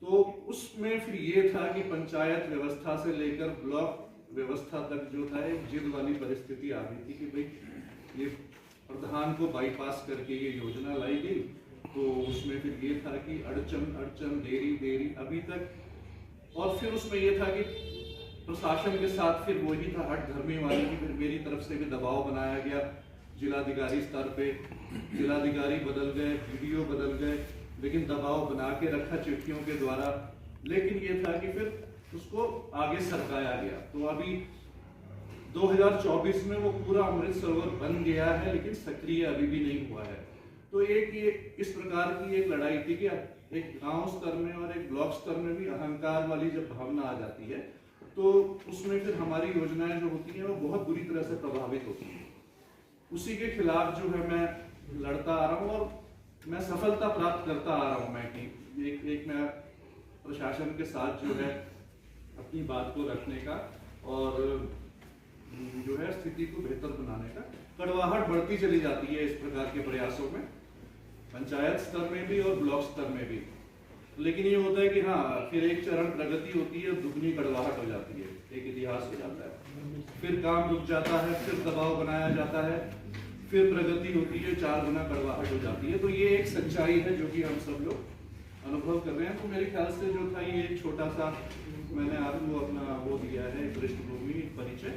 तो उसमें फिर ये था कि पंचायत व्यवस्था से लेकर ब्लॉक व्यवस्था तक जो था एक जिद वाली परिस्थिति आ गई थी कि भाई ये प्रधान को बाईपास करके ये योजना लाई गई। तो उसमें फिर ये था कि अड़चन देरी अभी तक, और फिर उसमें ये था कि प्रशासन के साथ फिर वही था हट धर्मी वाली की, फिर मेरी तरफ से भी दबाव बनाया गया जिलाधिकारी स्तर पे, जिलाधिकारी बदल गए, वीडियो बदल गए, लेकिन दबाव बना के रखा चिट्ठियों के द्वारा। लेकिन ये था कि फिर उसको आगे सरकाया गया। तो अभी 2024 में वो पूरा अमृत सरोवर बन गया है, लेकिन सक्रिय अभी भी नहीं हुआ है। तो एक ये इस प्रकार की एक लड़ाई थी कि एक गांव स्तर में और एक ब्लॉक स्तर में भी अहंकार वाली जब भावना आ जाती है तो उसमें फिर हमारी योजनाएं जो होती हैं वो बहुत बुरी तरह से प्रभावित होती हैं। उसी के खिलाफ जो है मैं लड़ता आ रहा हूँ और मैं सफलता प्राप्त करता आ रहा हूँ। मैं कि एक मैं प्रशासन के साथ जो है अपनी बात को रखने का और जो है स्थिति को बेहतर बनाने का, कड़वाहट बढ़ती चली जाती है इस प्रकार के प्रयासों में, पंचायत स्तर में भी और ब्लॉक स्तर में भी। लेकिन ये होता है कि हाँ फिर एक चरण प्रगति होती है, दुगनी कड़वाहट हो जाती है, एक इतिहास हो जाता है, फिर काम रुक जाता है, फिर दबाव बनाया जाता है, फिर प्रगति होती है, 4 गुना कड़वाहट हो जाती है। तो ये एक सच्चाई है जो कि हम सब लोग अनुभव कर रहे हैं। तो मेरे ख्याल से जो था ये छोटा सा मैंने आपको अपना वो दिया है पृष्ठभूमि परिचय,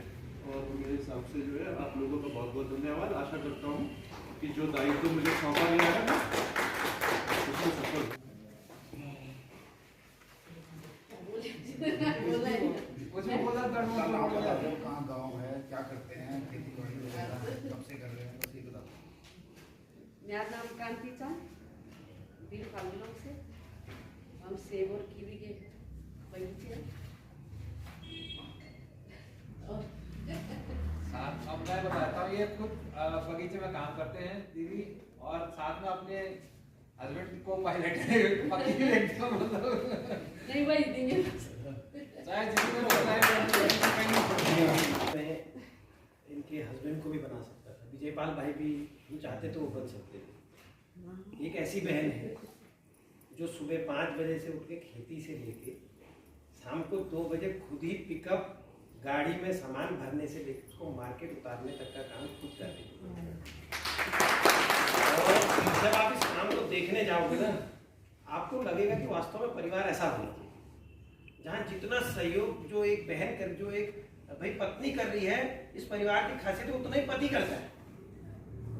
और मेरे हिसाब से जो है आप लोगों का बहुत बहुत धन्यवाद। आशा करता हूँ कि जो दायित्व मुझे सौंपा गया है उसमें सफल।
कहाँ गाँव है, क्या करते हैं, खेती बाड़ी वगैरह कब से कर रहे हैं, बस ये बता दो।
मेरा नाम कांति चांद, बीर फाल्गुनों से। हम सेब और कीवी के बगीचे हैं।
अब मैं बताता हूँ, ये खुद बगीचे में काम करते हैं दीदी, और साथ में अपने हस्बैंड को पायलट है एकदम, मतलब
नहीं वही देंगे
चाहे जितने
इनके हस्बैंड को भी बना सकता था, विजयपाल भाई भी चाहते तो वो बन सकते थे। एक ऐसी बहन है जो सुबह 5 बजे से उठ के खेती से लेके शाम को 2 बजे खुद ही पिकअप गाड़ी में सामान भरने से लेकर उसको मार्केट उतारने तक का काम खुद कर रही है। और जब आप इस काम को देखने जाओगे ना, आपको लगेगा कि वास्तव में परिवार ऐसा होना चाहिए जहाँ जितना सहयोग जो एक बहन कर, जो एक भाई पत्नी कर रही है, इस परिवार की खासियत उतना ही पति करता है।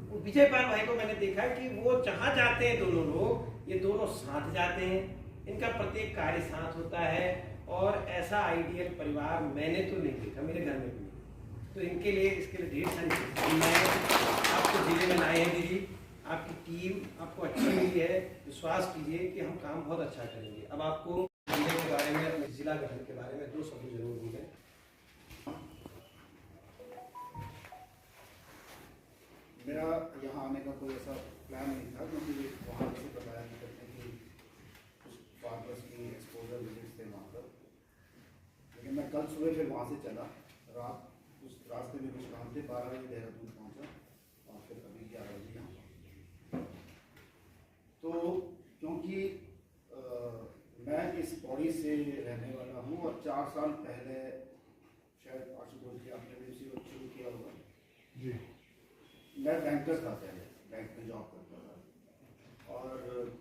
वो विजयपाल भाई को मैंने देखा कि वो जहाँ जाते हैं दोनों लोग, ये दोनों साथ जाते हैं, इनका प्रत्येक कार्य साथ होता है, और ऐसा आइडियल परिवार मैंने तो नहीं देखा, मेरे घर में भी नहीं। तो इनके लिए, इसके लिए ढेर सारी शुभकामनाएं। आपको जिले में लाए हैं दीदी, आपकी टीम आपको अच्छी मिली है, विश्वास कीजिए कि हम काम बहुत अच्छा करेंगे। अब आपको जिले के बारे में, अपने जिला गठन के बारे में 2 शब्द जरूर बोलें।
मेरा यहाँ आने का कोई ऐसा प्लान नहीं था, क्योंकि वहाँ से बताया नहीं करते कि कुछ फार्मर्स की एक्सपोजर विजिट्स थे वहाँ पर। लेकिन मैं कल सुबह फिर वहाँ से चला, रात उस रास्ते में कुछ काम थे, 12 बजे देहरादून पहुँचा और फिर अभी 11 बजे यहाँ। तो क्योंकि मैं इस बॉडी से रहने वाला हूँ, और 4 साल पहले शायद आशुतोष जी आपने भी इसी वक्त शुरू किया होगा जी, मैं बैंकर था, पहले बैंक में जॉब करता था और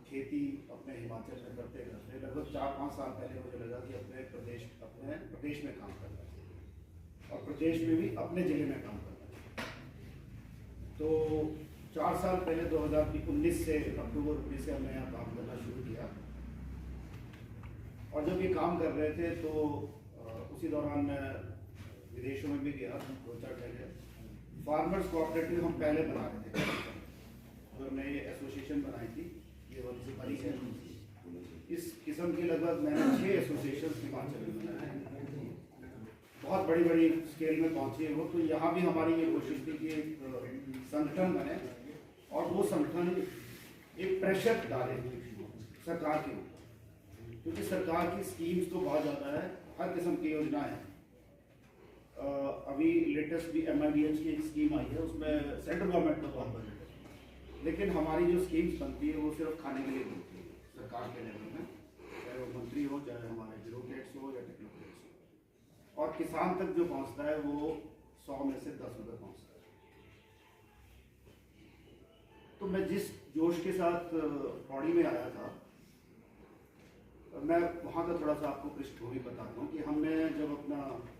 खेती अपने हिमाचल में करते करते लगभग 4-5 साल पहले मुझे लगा कि अपने प्रदेश में काम करना चाहिए, और प्रदेश में भी अपने ज़िले में काम करना चाहिए। तो 4 साल पहले 2019 से अक्टूबर 19 से हमने यहाँ काम करना शुरू किया, और जब ये काम कर रहे थे तो उसी दौरान विदेशों में भी गया 2-4 जगह। फार्मर्स कोऑपरेटिव हम पहले बना रहे थे, और हमने ये एसोसिएशन बनाई थी, ये वाली से बड़ी है। इस किस्म की लगभग मैंने 6 एसोसिएशन हिमाचल में बनाए, बहुत बड़ी बड़ी स्केल में पहुंचे हो, तो यहाँ भी हमारी ये कोशिश थी कि एक संगठन बने और वो संगठन एक प्रेशर डाले सरकार के ऊपर, क्योंकि सरकार की स्कीम्स तो बहुत ज़्यादा है, हर किस्म की योजनाएं हैं। अभी लेटेस्ट भी MIDH की एक स्कीम आई है, उसमें सेंट्रल गवर्नमेंट का बहुत बजट है, लेकिन हमारी जो स्कीम्स बनती है वो सिर्फ खाने के लिए बनती है सरकार के लेवल में, चाहे वो मंत्री हो, चाहे हमारे ब्यूरोक्रेट्स हो या टेक्नोक्रेट्स हो, और किसान तक जो पहुंचता है वो 100 में से 10 रुपये पहुंचता है। तो मैं जिस जोश के साथ पौड़ी में आया था, मैं वहाँ का थोड़ा सा आपको पृष्ठभूमि बताता हूँ कि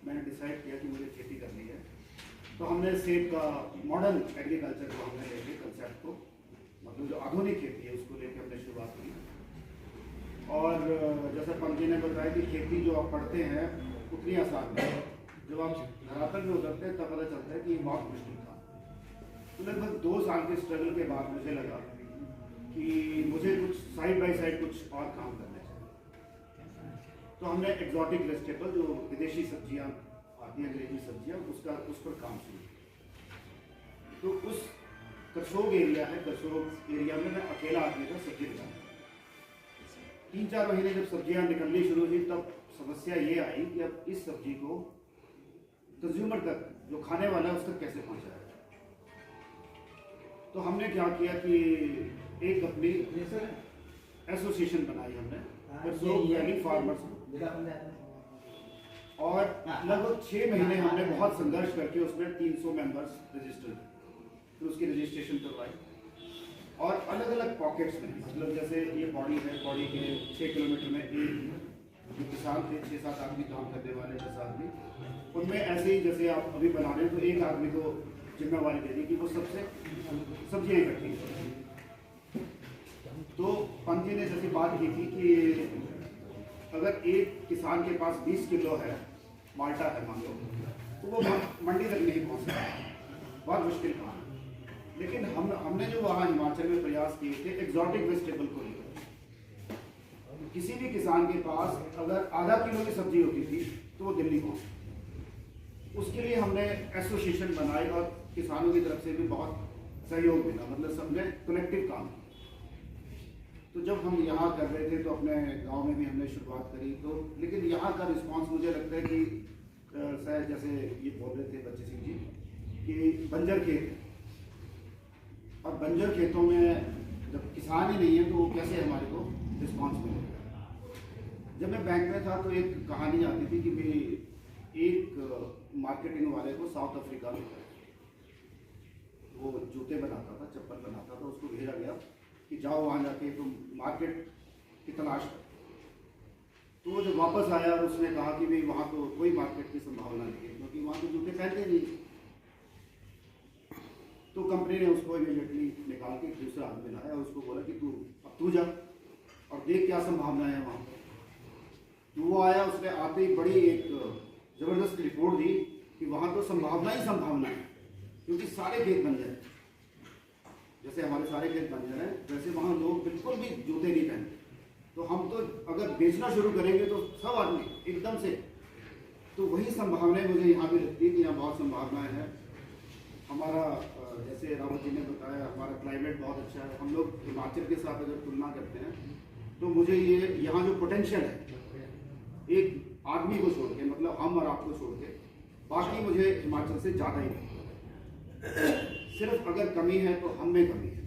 मैंने डिसाइड किया कि मुझे खेती करनी है, तो हमने सेब का मॉडर्न एग्रीकल्चर को हमने लेके कंसेप्ट को, मतलब जो आधुनिक खेती है उसको लेके हमने शुरुआत की। और जैसा पंकज ने बताया कि खेती जो आप पढ़ते हैं उतनी आसान नहीं, जब आप धरातल में उतरते हैं तब पता चलता है कि बहुत मुश्किल था। तो लगभग 2 साल के स्ट्रगल के बाद मुझे लगा कि मुझे कुछ साइड बाय साइड कुछ और काम करना चाहिए। तो हमने एक्जॉटिक वेजिटेबल, जो विदेशी सब्जियां आती हैं, अंग्रेजी सब्जियां, उस पर काम शुरू किया। तो उस करसोग एरिया में मैं अकेला आदमी था सब्जी लगाने। 3-4 महीने जब सब्जियां निकलनी शुरू हुई तब समस्या ये आई कि अब इस सब्जी को कंज्यूमर तक, जो खाने वाला है, उस तक कैसे पहुंचाया। तो हमने क्या किया कि एक अपनी एसोसिएशन बनाई हमने, वैली फार्मर्स, और लगभग 6 महीने हमने बहुत संघर्ष करके उसमें 300 मेंबर्स रजिस्टर, फिर उसकी रजिस्ट्रेशन करवाई। और अलग अलग पॉकेट्स में, मतलब जैसे ये पौड़ी है, पौड़ी के 6 किलोमीटर में एक जो किसान थे, 6-7 आदमी काम करने वाले, 10 आदमी, उनमें ऐसे ही जैसे आप अभी बना रहे हैं, तो एक आदमी को जिम्मेवारी दे दी कि वो सबसे सब्जियाँ इकट्ठी करें। तो पंत जी ने जैसे बात की थी कि अगर एक किसान के पास 20 किलो है, माल्टा है मान लो, तो वो मंडी तक नहीं पहुँच सकता, बहुत मुश्किल काम है। लेकिन हमने जो वहाँ हिमाचल में प्रयास किए थे एक्जॉटिक वेजिटेबल को लेकर, किसी भी किसान के पास अगर आधा किलो की सब्जी होती थी तो वो दिल्ली पहुँचती। उसके लिए हमने एसोसिएशन बनाई और किसानों की तरफ से भी बहुत सहयोग मिला, मतलब सबने कलेक्टिव काम। तो जब हम यहाँ कर रहे थे तो अपने गांव में भी हमने शुरुआत करी, तो लेकिन यहाँ का रिस्पांस मुझे लगता है कि शायद जैसे ये बोल रहे थे बच्चे सिंह जी कि बंजर खेत, और बंजर खेतों में जब किसान ही नहीं है तो कैसे हमारे को रिस्पांस मिलेगा। जब मैं बैंक में था तो एक कहानी आती थी कि भाई एक मार्केटिंग वाले को साउथ अफ्रीका में, वो जूते बनाता था, चप्पल बनाता था, उसको भेजा गया कि जाओ वहाँ जाके तुम मार्केट की तलाश करो। तो वो जब वापस आया और उसने कहा कि भाई वहाँ तो कोई मार्केट की संभावना नहीं है, क्योंकि वहाँ तो जूते पहनते नहीं। तो कंपनी ने उसको इमीडिएटली निकाल के दूसरा आदमी लाया और उसको बोला कि तू जा और देख क्या संभावना है वहाँ पर। तो वो आया, उसने आते ही बड़ी एक जबरदस्त रिपोर्ट दी कि वहाँ तो संभावना ही संभावना है, क्योंकि सारे खेत बंजर हैं, जैसे हमारे सारे खेत बंजर हैं, वैसे वहाँ लोग बिल्कुल भी जूते नहीं पहनते। तो हम तो अगर बेचना शुरू करेंगे तो सब आदमी एकदम से, तो वही संभावनाएं मुझे यहाँ भी लगती है कि यहाँ बहुत संभावनाएं हैं। हमारा जैसे रावत जी ने बताया, हमारा क्लाइमेट बहुत अच्छा है। हम लोग हिमाचल के साथ अगर तुलना करते हैं तो मुझे ये यहाँ जो पोटेंशियल है, एक आदमी को छोड़ के, मतलब हम और आपको छोड़ के, बाकी मुझे हिमाचल से ज़्यादा ही नहीं। सिर्फ अगर कमी है तो हम में कमी है,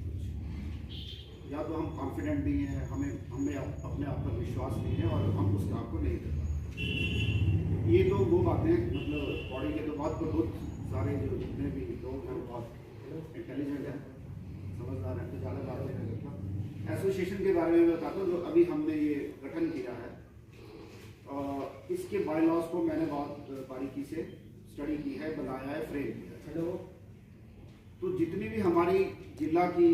या तो हम कॉन्फिडेंट नहीं है, हमें अपने आप पर विश्वास नहीं है और हम उस काम को नहीं कर पाते। ये तो वो बातें, मतलब बॉडी के तो बहुत सारे जो जितने भी लोग हैं बहुत इंटेलिजेंट हैं, समझदार हैं, तो ज़्यादा बात नहीं करता। एसोसिएशन के बारे में बताता हूँ, जो अभी हमने ये गठन किया है, इसके बायलॉज को मैंने बहुत बारीकी से स्टडी की है, बनाया है, फ्रेम किया है। तो जितनी भी हमारी जिला की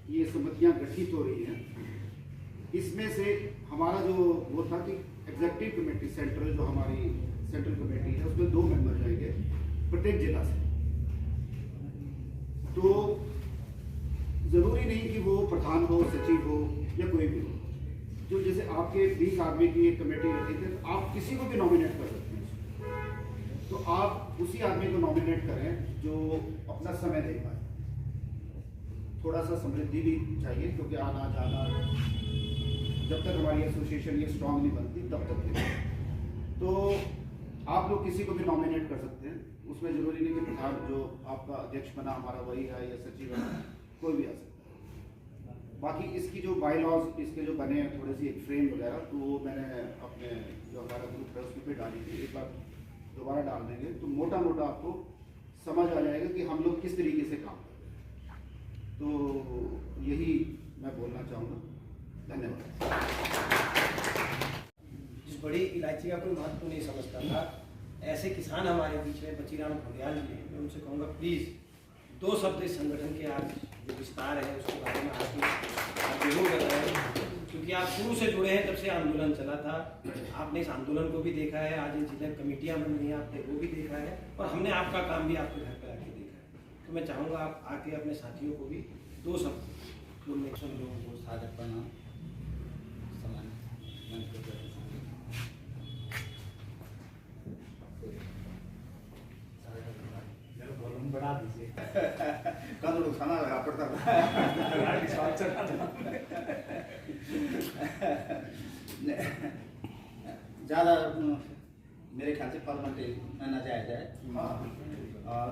ये समितियाँ गठित हो रही हैं, इसमें से हमारा जो वो था कि एग्जीक्यूटिव कमेटी सेंट्रल, जो हमारी सेंट्रल कमेटी है, उसमें 2 मेंबर जाएंगे प्रत्येक जिला से। तो जरूरी नहीं कि वो प्रधान हो, सचिव हो या कोई भी हो। जो जैसे आपके 20 आदमी की एक कमेटी रखी थी, आप किसी को भी नॉमिनेट कर सकते हैं। तो आप उसी आदमी को नॉमिनेट करें जो अपना समय दे पाए। थोड़ा सा समृद्धि भी चाहिए, क्योंकि आना जाना जब तक हमारी एसोसिएशन ये स्ट्रांग नहीं बनती तब तक नहीं। तो आप लोग किसी को भी नॉमिनेट कर सकते हैं, उसमें जरूरी नहीं कि प्रधान जो आपका अध्यक्ष बना हमारा वही है या सचिव है, कोई भी आ सकता है। बाकी इसकी जो बाई लॉज इसके जो बने हैं थोड़ी सी एक फ्रेम वगैरह, तो वो मैंने अपने जो हमारा ग्रुप है उसके पे डाली थी, एक बार दोबारा डाल देंगे तो मोटा मोटा आपको समझ आ जाएगा कि हम लोग किस तरीके से काम करते हैं। तो यही मैं बोलना चाहूँगा। धन्यवाद।
जिस बड़ी इलायची का कोई महत्व नहीं समझता था, ऐसे किसान हमारे बीच में बचीराम भगयाल जी हैं, मैं उनसे कहूँगा प्लीज़ 2 शब्द इस संगठन के आज जो विस्तार है उसके बारे में आप जरूर बताएं, क्योंकि आप शुरू से जुड़े हैं, जब से आंदोलन चला था आपने इस आंदोलन को भी देखा है, आज जितने कमेटियाँ बन रही हैं आपने वो भी देखा है, और हमने आपका काम भी आपके घर पर आके देखा है। तो मैं चाहूँगा आप आके अपने साथियों को भी 2 शब्द
लोगों को स्वागत करना समान मंच को
बढ़ा दीजिए।
कल तो खाना लगा पड़ता
ज़्यादा मेरे ख्याल से फॉर्मेलिटी नाजायज है और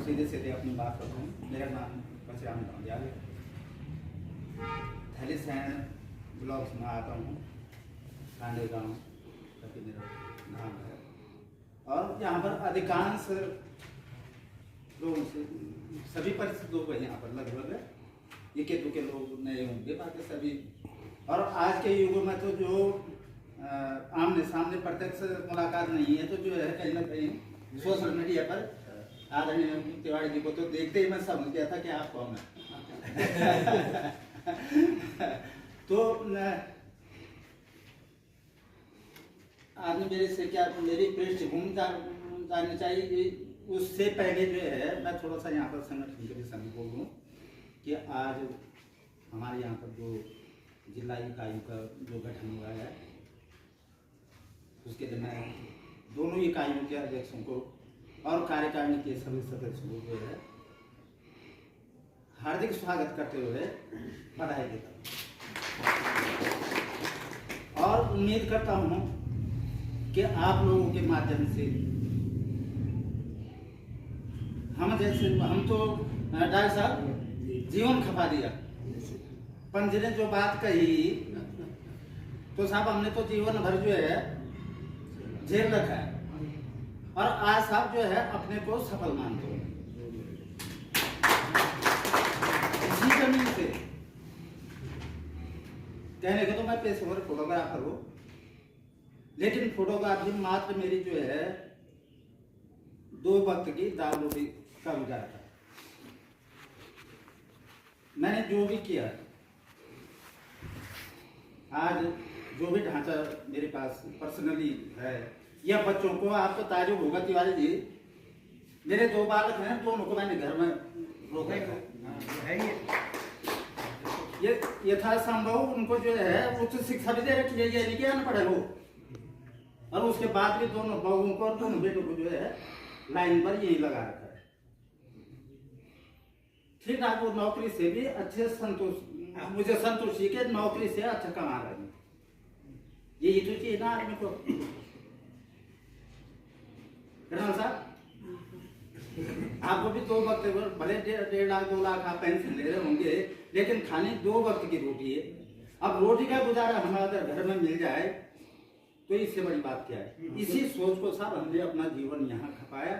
सीधे सीधे अपनी बात करता हूँ। मेरा नाम बचीराम भगयाल है, थैली सैन ब्लॉक में आता हूँ, खांडे गाँव तभी मेरा नाम है। और यहाँ पर अधिकांश लोगों से सभी परिचित लोग हैं यहाँ पर, लगभग एक दो के लोग नए होंगे, बाकी सभी। और आज के युग में तो जो आमने सामने प्रत्यक्ष मुलाकात नहीं है, तो जो है कहीं ना कहीं सोशल मीडिया पर आदरणीय तिवारी जी को तो देखते ही मैं समझ गया था कि आप कौन है। तो आदमी मेरे से क्या मेरी पृष्ठभूमि जाननी चाहिए, उससे पहले जो है मैं थोड़ा सा यहाँ पर संगठन के विषय में बोलूँ कि आज हमारे यहाँ पर जो जिला इकाई का जो गठन हुआ है, उसके लिए मैं दोनों इकाइयों के अध्यक्षों को और कार्यकारिणी के सभी सदस्यों को जो है हार्दिक स्वागत करते हुए बधाई देता हूँ और उम्मीद करता हूँ कि आप लोगों के माध्यम से हम तो डॉक्टर साहब जीवन खपा दिया, पंजे ने जो बात कही तो साहब हमने तो जीवन भर जो है झेल रखा है, और आज साहब जो है अपने को सफल मानते हो। इसी जमीन से कहने को तो मैं पेशेवर फोटोग्राफर हूँ, लेकिन फोटोग्राफी मात्र मेरी जो है 2 वक्त की दाल रोटी का गुजारा था। मैंने जो भी किया, आज जो भी ढांचा मेरे पास पर्सनली है, या बच्चों को आपको ताजुब होगा तिवारी जी, मेरे 2 बालक हैं, दोनों को मैंने घर में रोका है। ये यथासंभव उनको जो है उच्च शिक्षा भी दे रखी है, ये नहीं कि अनपढ़ हो, और उसके बाद भी दोनों बहुओं को और दोनों बेटों को जो है लाइन पर यही लगा रखा है। ठीक है, वो नौकरी से भी अच्छे मुझे संतुष्टि के नौकरी से अच्छा कमा रहे हैं, यही तो चाहिए ना आदमी को। साहब आपको भी 2 वक्त भले 1.5 लाख 2 लाख आप पेंशन ले रहे होंगे, लेकिन खाने 2 वक्त की रोटी है। अब रोटी का गुजारा हमारे घर में मिल जाए तो इससे बड़ी बात क्या है। इसी सोच को साहब हमने अपना जीवन यहाँ खपाया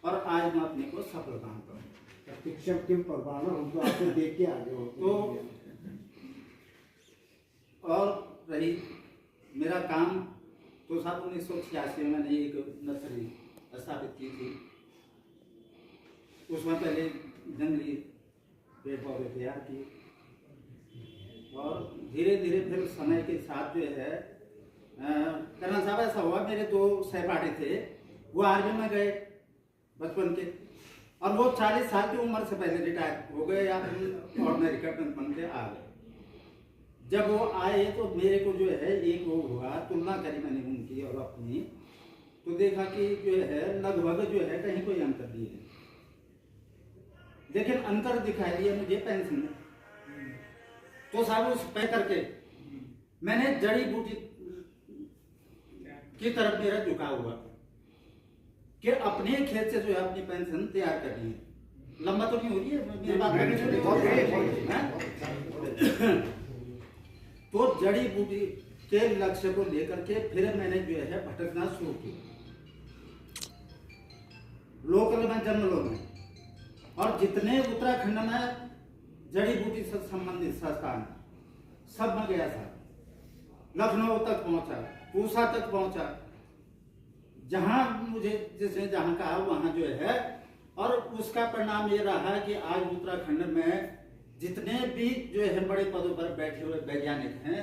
और आज मैं अपने को सफल काम करूँ।
आपको देख के आ गए
तो और रही मेरा काम, तो साहब 1986 में मैंने एक नर्सरी स्थापित की थी। उसमें पहले जंगली पेड़ पौधे तैयार किए और धीरे धीरे फिर समय के साथ जो है करना साहब ऐसा हुआ, मेरे 2 सहपाठी थे, वो आर्मी में गए बचपन के, और वो 40 साल की उम्र से पहले रिटायर हो गए या ऑर्डिनरी कैप्टन बन के आ गए। जब वो आए तो मेरे को जो है एक वो हुआ, तुलना करी मैंने उनकी और अपनी, तो देखा कि जो है लगभग जो है कहीं कोई अंतर नहीं है, लेकिन अंतर दिखाई दिया मुझे पेंशन में। तो साहब उस पे करके मैंने जड़ी बूटी की तरफ मेरा झुका हुआ कि अपने खेत से जो है अपनी पेंशन तैयार करनी है। लंबा तो नहीं हो रही है मेरी बात करने। तो जड़ी बूटी के लक्ष्य को लेकर के फिर मैंने जो है भटकना शुरू किया लोकल में, जंगलों में, और जितने उत्तराखंड में जड़ी बूटी से संबंधित संस्थान सब में गया था। लखनऊ तक पहुंचा, पूसा तक पहुंचा, जहां मुझे जिसने जहां कहा वहां जो है, और उसका परिणाम ये रहा कि आज उत्तराखंड में जितने भी जो है बड़े पदों पर बैठे हुए वैज्ञानिक हैं,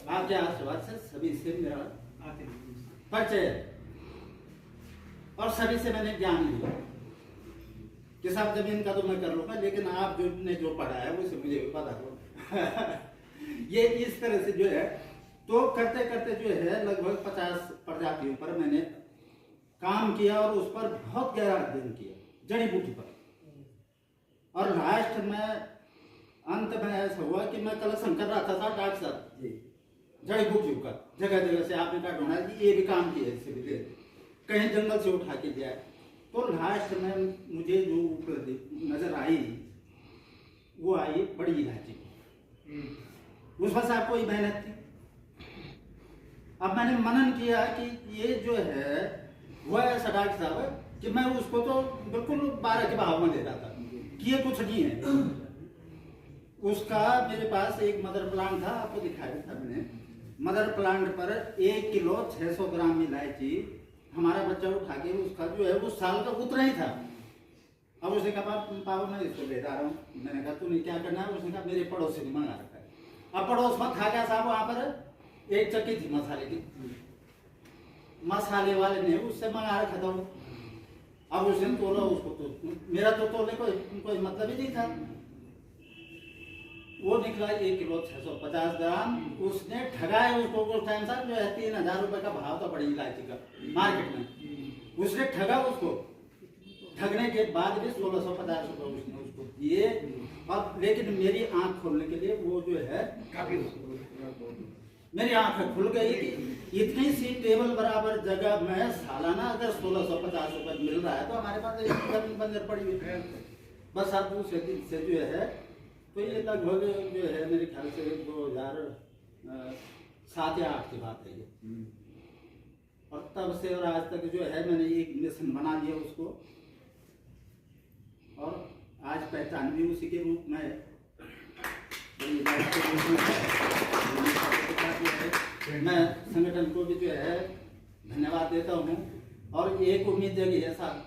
आपके आशीर्वाद से सभी से मेरा परिचय और सभी से मैंने ज्ञान लिया कि साहब जमीन का तो मैं कर लूंगा, लेकिन आप जो ने जो पढ़ा है उसे मुझे भी पता हो। ये इस तरह से जो है, तो करते करते जो है लगभग 50 प्रजातियों पर मैंने काम किया और उस पर बहुत गहरा अध्ययन किया, जड़ी बूटी पर। और लास्ट में अंत में ऐसा हुआ कि मैं कलेक्शन कर रहा था डॉक्टर साहब जड़ी बूटियों का, जगह जगह से आपने कहा ढूंढा जी ये भी काम किया, इससे भी कहीं जंगल से उठा के जाए। तो लास्ट में मुझे जो उपलब्धि नजर आई वो आई बड़ी इलायची, उस पर साहब कोई मेहनत थी। अब मैंने मनन किया कि ये जो है वो ऐसा डॉक्टर साहब कि मैं उसको तो बिल्कुल 12 के भाव में ले रहा था कि ये कुछ नहीं है। उसका मेरे पास एक मदर प्लांट था, आपको दिखाया था मैंने। मदर प्लांट पर 1 किलो 600 ग्राम इलायची हमारा बच्चा उठा के उसका जो है वो साल का उतना ही था। अब उसने कहा पापा मैं इसको ले जा रहा हूँ। मैंने कहा तूने क्या करना है? उसने कहा मेरे पड़ोस से मंगा रखा है। अब पड़ोस में था क्या साहब, वहां पर एक चक्की थी मसाले की, मसाले वाले ने उससे मंगा रखा था। अब उसने तोला उसको, तो मेरा तो तोलने को कोई मतलब ही नहीं था। वो निकला 1 किलो 650 ग्राम। उसने ठगाया उसको उस टाइम साहब जो है 3000 रुपए का भाव था बड़ी इलायची का मार्केट में। उसने ठगा उसको, ठगने के बाद भी 1650 रुपए उसने उसको दिए। और लेकिन मेरी आंख खोलने के लिए वो जो है काफी, मेरी आंख खुल गई कि इतनी सी टेबल बराबर जगह में सालाना अगर 1650 रुपए मिल रहा है तो हमारे पास जमीन बंजर पड़ी हुई है। बस आप से जो है, तो ये लगभग जो है मेरे ख्याल से 2007 या 8 की बात है ये। और तब से और आज तक जो है मैंने एक मिशन बना लिया उसको, और आज पहचान भी उसी के रूप में है। मैं संगठन को भी जो है धन्यवाद देता हूँ। और एक उम्मीद जगी है साहब,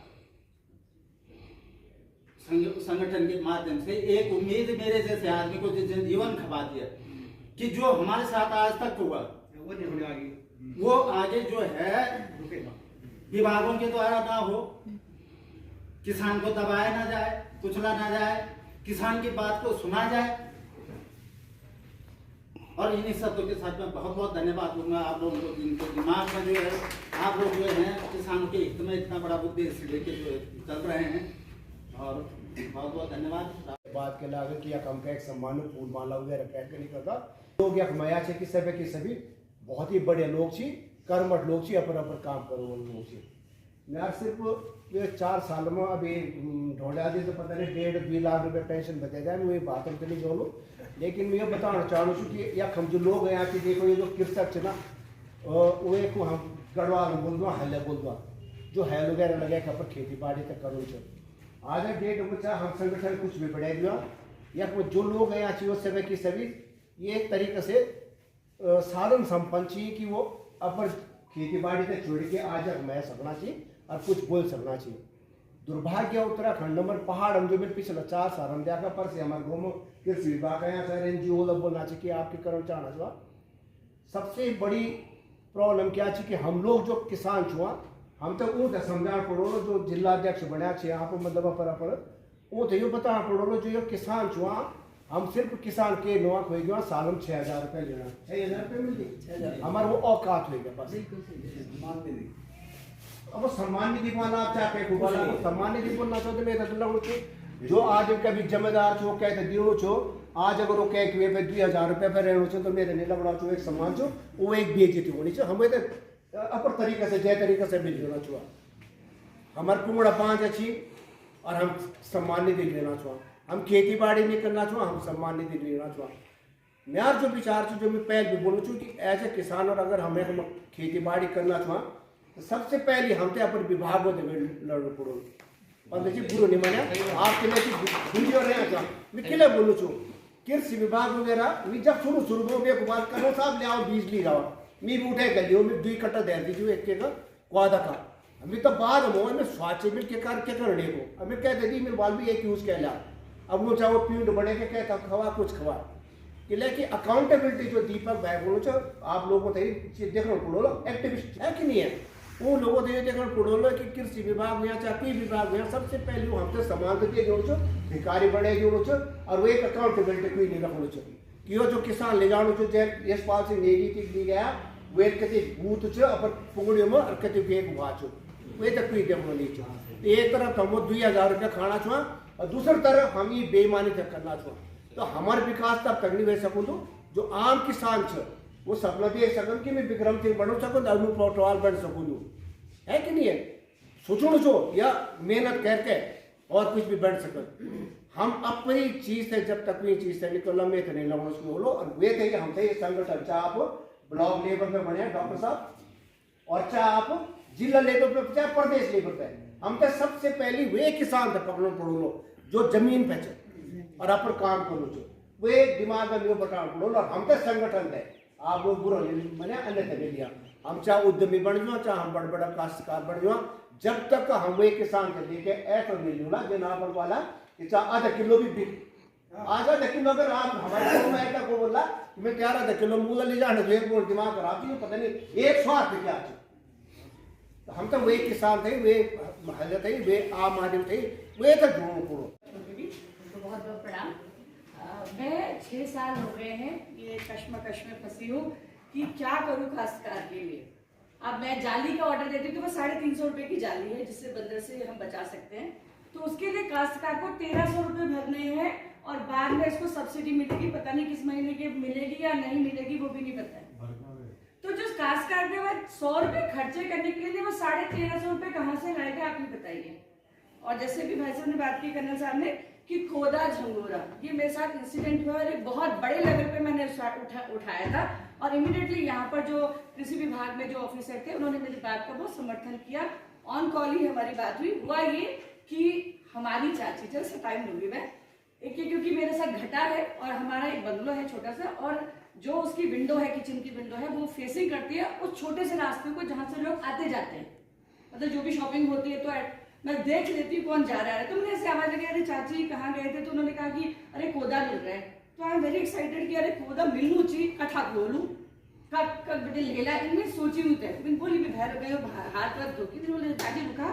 संगठन के माध्यम से एक उम्मीद मेरे जैसे आदमी को जिसने जीवन खपा दिया कि जो हमारे साथ आज तक हुआ वो आगे जो है विभागों के द्वारा ना हो, किसान को दबाया ना जाए, कुचला ना जाए, किसान की बात को सुना जाए। और इन्हीं शब्दों के साथ मैं बहुत बहुत धन्यवाद दूंगा आप लोगों को, जिनके दिमाग में जो है आप लोग जो है किसानों के हित में इतना बड़ा उद्देश्य लेके जो चल रहे हैं। और बहुत बहुत धन्यवाद।
बात के लागे कि या कॉम्प्लेक्स सम्मान फूल माला वगैरह पैक नहीं करता लोग या मया छे कि सभी बहुत ही बड़े लोग छी, कर्मठ लोग छी, अपर काम करो लोग छी। मैं सिर्फ ये 4 साल में अभी ढोंढा दी तो पता नहीं 1.5-2 लाख रुपए पेंशन बचे जाए, वही बात हम चली जोड़ू। लेकिन मैं ये बताना चाहूँ कि या हम जो लोग यहाँ की देखो, ये जो कृषक है ना, वो एक हम गढ़वाल बोल दो, हल बोल दो, जो हैल वगैरह लगे पर खेती बाड़ी तक करो। आज डेट में चाहे हम संगठन कुछ भी बढ़ा दिया, या जो लोग यहाँ चाहिए सभी की सभी ये एक तरीके से साधन संपन्न चाहिए कि वो अपन खेती बाड़ी तक छोड़ के आज मैं सकना चाहिए और कुछ बोल सकना चाहिए। दुर्भाग्य उत्तराखंड में पहाड़ हम जो मेरे पिछले 4 साल हम देखा पर से हमारे गाँव में कृषि विभाग का यहाँ सर NGO लोग बोलना चाहिए कि आपके कर्म चाहना चाहिए। सबसे बड़ी प्रॉब्लम क्या चाहिए कि हम लोग जो किसान छुआ हम तो वो समझा पड़ो जो जिला अध्यक्ष बनया छे यहाँ पर मतलब अपर वो तो ये बता पड़ो जो ये किसान छुआ हम सिर्फ किसान के नुआ खोई गया सालम 6,000 रुपये लेना, 6,000 रुपये मिलती हमारे वो औकात हो गया बस। अब वो सम्मान निधि वाला आप चाहे गुबाला सम्मान निधि बोलना चाहते मेरे तो जो आज कभी जमेदार छो कहते दियो छो, आज अगर वो कह के पे 2,000 रुपये पे रहना छो तो मेरे नहीं लगना छो एक सम्मान छो, वो एक बेइज्जती होनी चाहिए। हमें तो अपर तरीके से जय तरीके से मिल जाना चाहिए। हमारे कुमड़ा 5 अच्छी और हम सम्मान निधि लेना चाहिए, हम खेती बाड़ी नहीं करना चाहिए, हम सम्मान निधि लेना चाहिए। मेरा जो विचार जो मैं पहले भी बोलूँ छूँ कि एज ए किसान और अगर हमें खेती बाड़ी करना चाहिए तो सबसे पहले हम तो अपन विभाग को लड़ पड़ो और देखिए बुरो नहीं माने आपके लिए रहे मैं किले बोलूँ छूँ कृषि विभाग वगैरह मैं जब शुरू में मेरे को बात करो साहब ले आओ बीज ली जाओ मैं भी उठे कर लियो मैं 2 कट्टा दे दीजिए एक का क्वादा का अभी तो बाद में स्वास्थ्य मिल के करने को अभी कह देती मेरे बाल भी एक यूज कह लिया अब वो चाहे पीठ बढ़े के कहता खवा कुछ खवा कि लेकिन अकाउंटेबिलिटी जो दीपक भाई बोलो छो आप लोगों को देखना पड़ो एक्टिविस्ट है कि नहीं है वो लोगों को देखना पड़ो कि कृषि विभाग में चाहे कोई विभाग में सबसे पहले वो हमसे समान दिए जोड़ो छो भिखारी बड़े जोड़ो छो और वो एक अकाउंटेबिलिटी कोई नहीं रखो छो कि वो जो किसान ले जाओ छो जैसे यशपाल सिंह नेगी टिक दी गया वे कति बूथ छो अपन पुंगड़ियों में और कति बेग हुआ छो वे तक कोई देखो नहीं छो। एक तरफ हम 2,000 रुपये खाना छो और दूसरी तरफ हम ये बेईमानी तक करना छो तो हमारे विकास तब तक नहीं हो सकूँ जो आम किसान छ वो सपना देख सकूँ कि मैं विक्रम सिंह बन सकूँ अनु पटवाल बन सकूँ है कि नहीं है सोचो छो या मेहनत करके और कुछ भी बन सके हम अपनी चीज से जब तक ये चीज से निकल में तो नहीं लगो उसको बोलो और वे थे कि हम थे संगठन चाहे आप ब्लॉक लेवल पे बने डॉक्टर साहब और चाहे आप जिला लेवल पे चाहे प्रदेश लेवल पे हम तो सबसे पहले वे किसान थे पकड़ो पड़ो लो जो जमीन पे और अपन काम करो जो वे दिमाग में बटा पड़ो और हम तो संगठन थे आप लोग बुरा मैंने अन्य ले लिया हम चाहे उद्यमी बन जाओ चाहे हम बड़ बड़ा काश्तकार बन जाओ जब तक हम वे किसान के लेके ऐसा मिल जुला जनाबर वाला कि चाहे आधा किलो भी बिक आधा किलो अगर आप हमारे मैं को बोला मैं क्या आधा किलो मूला ले जाने तो दिमाग खराब थी पता नहीं 100 क्या तो हम तो वे किसान थे वे महल थे वे आम आदमी थे वे तो ढूंढ पड़ो
बहुत बहुत प्रणाम। मैं 6 साल हो गए हैं ये कश्मकश में फंसी हूँ कि क्या करूँ काश्तकार के लिए। अब मैं जाली का ऑर्डर देती हूँ तो वो 350 रुपये की जाली है जिससे बंदर से हम बचा सकते हैं तो उसके लिए काश्तकार को 1300 रुपये भरने हैं और बाद में इसको सब्सिडी मिलेगी पता नहीं किस महीने की मिलेगी या नहीं मिलेगी वो भी नहीं पता है। तो जो काश्तकार के बाद 100 रुपये खर्चे करने के लिए वो 1350 रुपये कहाँ से लाएगा आप ही बताइए। और जैसे भी भाई साहब ने बात की कर्नल साहब ने कि खोदा झंगोरा ये मेरे साथ इंसिडेंट हुआ और एक बहुत बड़े लेवल पे मैंने उठाया था और इमीडिएटली यहाँ पर जो कृषि विभाग में जो ऑफिसर थे उन्होंने मेरी बात का बहुत समर्थन किया। ऑन कॉल ही हमारी बात हुई। हुआ ये कि हमारी चाची जल्द से टाइम लूंगी मैं एक क्योंकि मेरे साथ घटा है और हमारा एक बंगलो है छोटा सा और जो उसकी विंडो है किचन की विंडो है वो फेसिंग करती है उस छोटे से रास्ते को जहाँ से लोग आते जाते हैं मतलब जो भी शॉपिंग होती है तो मैं देख लेती हूँ कौन जा रहा है। तो मैंने ऐसे आवाज लगी अरे चाची कहाँ गए थे तो उन्होंने कहा कि अरे कोदा मिल रहा है तो आई एम वेरी एक्साइटेड कि अरे कोदा मिलू ची कथा बोलू कब बेटे लेला इनमें सोची हूँ थे बिन बोली भी भैर गए हाथ पर धोकी दिन बोले चाची रुका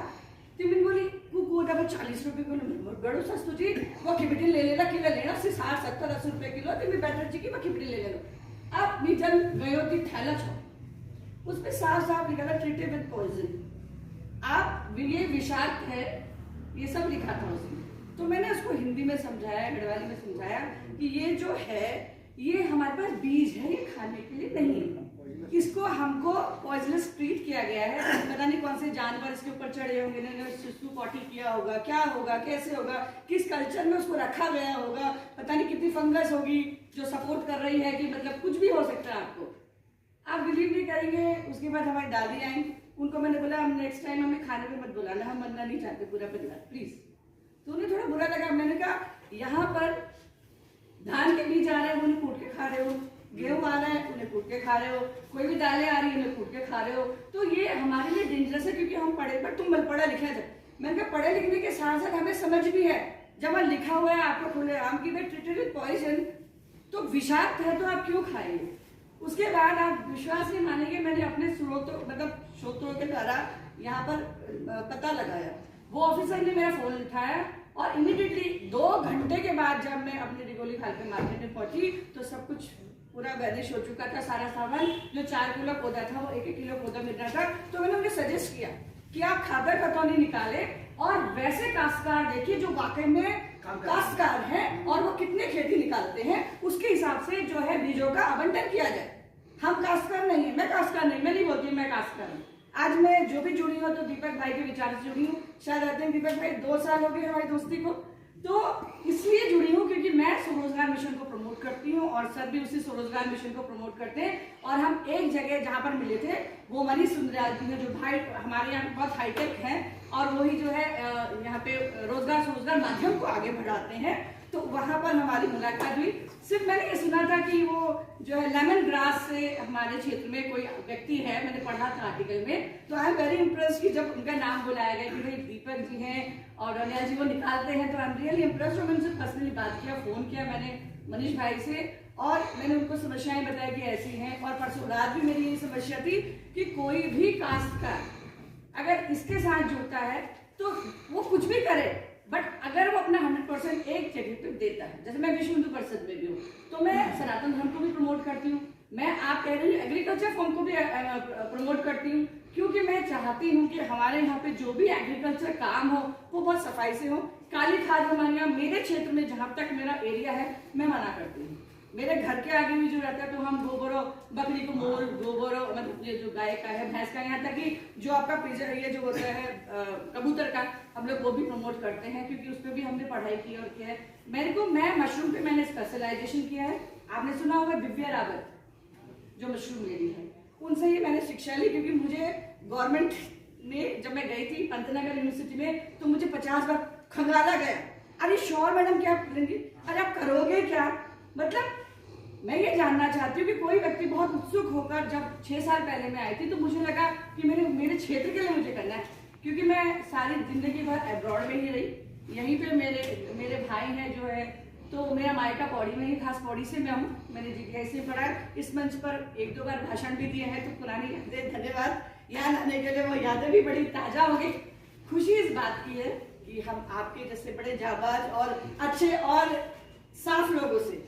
तो बिन बोली वो कोदा पर 40 रुपये किलो बड़ो सस्तो जी वो खिबटी ले लेना किलो लेना से 60-70-80 रुपये किलो तो मैं बेटर जी की वो खिबटी ले लो। अब मैं जब गयो थी थैला छो उस पर साफ साफ निकला ट्रीटेड विद पॉइजन आप ये विषाक्त है ये सब लिखा था उसमें। तो मैंने उसको हिंदी में समझाया गढ़वाली में समझाया कि ये जो है ये हमारे पास बीज है ये खाने के लिए नहीं है इसको हमको पॉइजनस ट्रीट किया गया है पता नहीं कौन से जानवर इसके ऊपर चढ़े होंगे इन्होंने शिशु पॉटी किया होगा क्या होगा कैसे होगा किस कल्चर में उसको रखा गया होगा पता नहीं कितनी फंगस होगी जो सपोर्ट कर रही है कि मतलब कुछ भी हो सकता है आपको आप बिलीव नहीं करेंगे। उसके बाद हमारी दादी आई उनको मैंने बोला हम नेक्स्ट टाइम हमें खाने पे मत बुलाना हम मरना नहीं चाहते पूरा परिवार प्लीज। तो उन्हें थोड़ा बुरा लगा। मैंने कहा यहाँ पर धान के बीज आ रहे हैं उन्हें कूट के खा रहे हो गेहूँ आ रहा है उन्हें कूट के खा रहे हो कोई भी दालें आ रही है उन्हें कूट के खा रहे हो तो ये हमारे लिए डेंजरस है क्योंकि हम पढ़े पर तुम पढ़ा लिखा है। मैंने कहा पढ़े लिखने के साथ साथ हमें समझ भी है जब लिखा हुआ है आपको खुले आम की ट्रीटेड विद पॉइजन तो विषाक्त है तो आप क्यों खाएंगे। उसके बाद आप विश्वास नहीं मानेंगे मैंने अपने स्रोतों के द्वारा यहाँ पर पता लगाया वो ऑफिसर ने मेरा फोन उठाया और इमीडिएटली 2 घंटे के बाद जब मैं अपने डिगोली खाल के मार्केट में पहुंची तो सब कुछ पूरा वैनिश हो चुका था। सारा सामान जो 4 किलो पौधा था वो 1-1 किलो पौधा मिल रहा था। तो मैंने उन्हें सजेस्ट किया कि आप खादर खतौनी निकाले और वैसे काश्तकार देखिए जो वाकई में काश्तकार हैं और वो कितने खेती निकालते हैं, उसके हिसाब से जो है बीजों का आवंटन किया जाए। हम काश्तकार नहीं है, मैं काश्तकार नहीं, मैं नहीं बोलती मैं काश्तकार हूँ। आज मैं जो भी जुड़ी हूँ तो दीपक भाई के विचार से जुड़ी हूँ। शायद आते हैं दीपक भाई 2 साल हो गए हमारी दोस्ती को, तो इसलिए जुड़ी हूँ क्योंकि मैं स्वरोजगार मिशन को प्रमोट करती हूँ और सर भी उसी स्वरोजगार मिशन को प्रमोट करते हैं। और हम एक जगह जहाँ पर मिले थे वो मनीष सुंदरयाल जी ने, जो भाई हमारे यहाँ बहुत हाईटेक हैं और वही जो है यहाँ पे रोजगार स्वरोजगार माध्यम को आगे बढ़ाते हैं, तो वहाँ पर हमारी मुलाकात हुई। सिर्फ मैंने ये सुना था कि वो जो है लेमन ग्रास से हमारे क्षेत्र में कोई व्यक्ति है, मैंने पढ़ा था आर्टिकल में, तो आई एम वेरी इम्प्रेस कि जब उनका नाम बुलाया गया कि भाई दीपक जी हैं और अनिल जी वो निकालते हैं, तो आई एम रियली इम्प्रेस। और मैंने उनसे पर्सनली बात किया, फोन किया मैंने मनीष भाई से और मैंने उनको समस्याएं बताई कि ऐसी हैं। और परसों रात भी मेरी यही समस्या थी कि कोई भी काश्तकार अगर इसके साथ जुड़ता है तो वो कुछ भी करे, बट अगर वो अपना 100% एक जगह पे देता है, जैसे मैं विश्व हिंदू परिषद में भी हूँ तो मैं सनातन धर्म को भी प्रमोट करती हूँ, मैं आप कह रही हूँ एग्रीकल्चर फॉर्म को भी प्रमोट करती हूँ, क्योंकि मैं चाहती हूँ कि हमारे यहाँ पे जो भी एग्रीकल्चर काम हो वो बहुत सफाई से हो। काली खाद हमारे यहाँ मेरे क्षेत्र में जहाँ तक मेरा एरिया है मैं मना करती हूँ। मेरे घर के आगे भी जो रहता है तो हम गोबरो बकरी को मोल गोबरो मतलब ये जो गाय का है भैंस का, यहाँ तक कि जो आपका पिजन ये जो होता है कबूतर का, हम लोग वो भी प्रमोट करते हैं क्योंकि उस पर भी हमने पढ़ाई की और किया है। मैं मशरूम पे मैंने स्पेशलाइजेशन किया है। आपने सुना होगा दिव्या रावत जो मशरूम लेडी है, उनसे ही मैंने शिक्षा ली क्योंकि मुझे गवर्नमेंट में जब मैं गई थी पंतनगर यूनिवर्सिटी में तो मुझे 50 बार खंगाला गया, अरे श्योर मैडम क्या लेंगी, अरे आप करोगे क्या। मतलब मैं ये जानना चाहती हूँ कि कोई व्यक्ति बहुत उत्सुक होकर जब 6 साल पहले मैं आई थी तो मुझे लगा कि मेरे क्षेत्र के लिए मुझे करना है, क्योंकि मैं सारी जिंदगी भर अब्रॉड में ही रही। यहीं पे मेरे भाई हैं जो है, तो मेरा मायका पौड़ी में ही, खास पौड़ी से मैं हूँ। मैंने जीटीआई से पढ़ा, इस मंच पर 1-2 बार भाषण भी दिया है, तो पुरानी यादें, धन्यवाद याद आने के लिए, वो यादें भी बड़ी ताजा हो गई। खुशी इस बात की है कि हम आपके जैसे बड़े जाबाज और अच्छे और साफ लोगों से,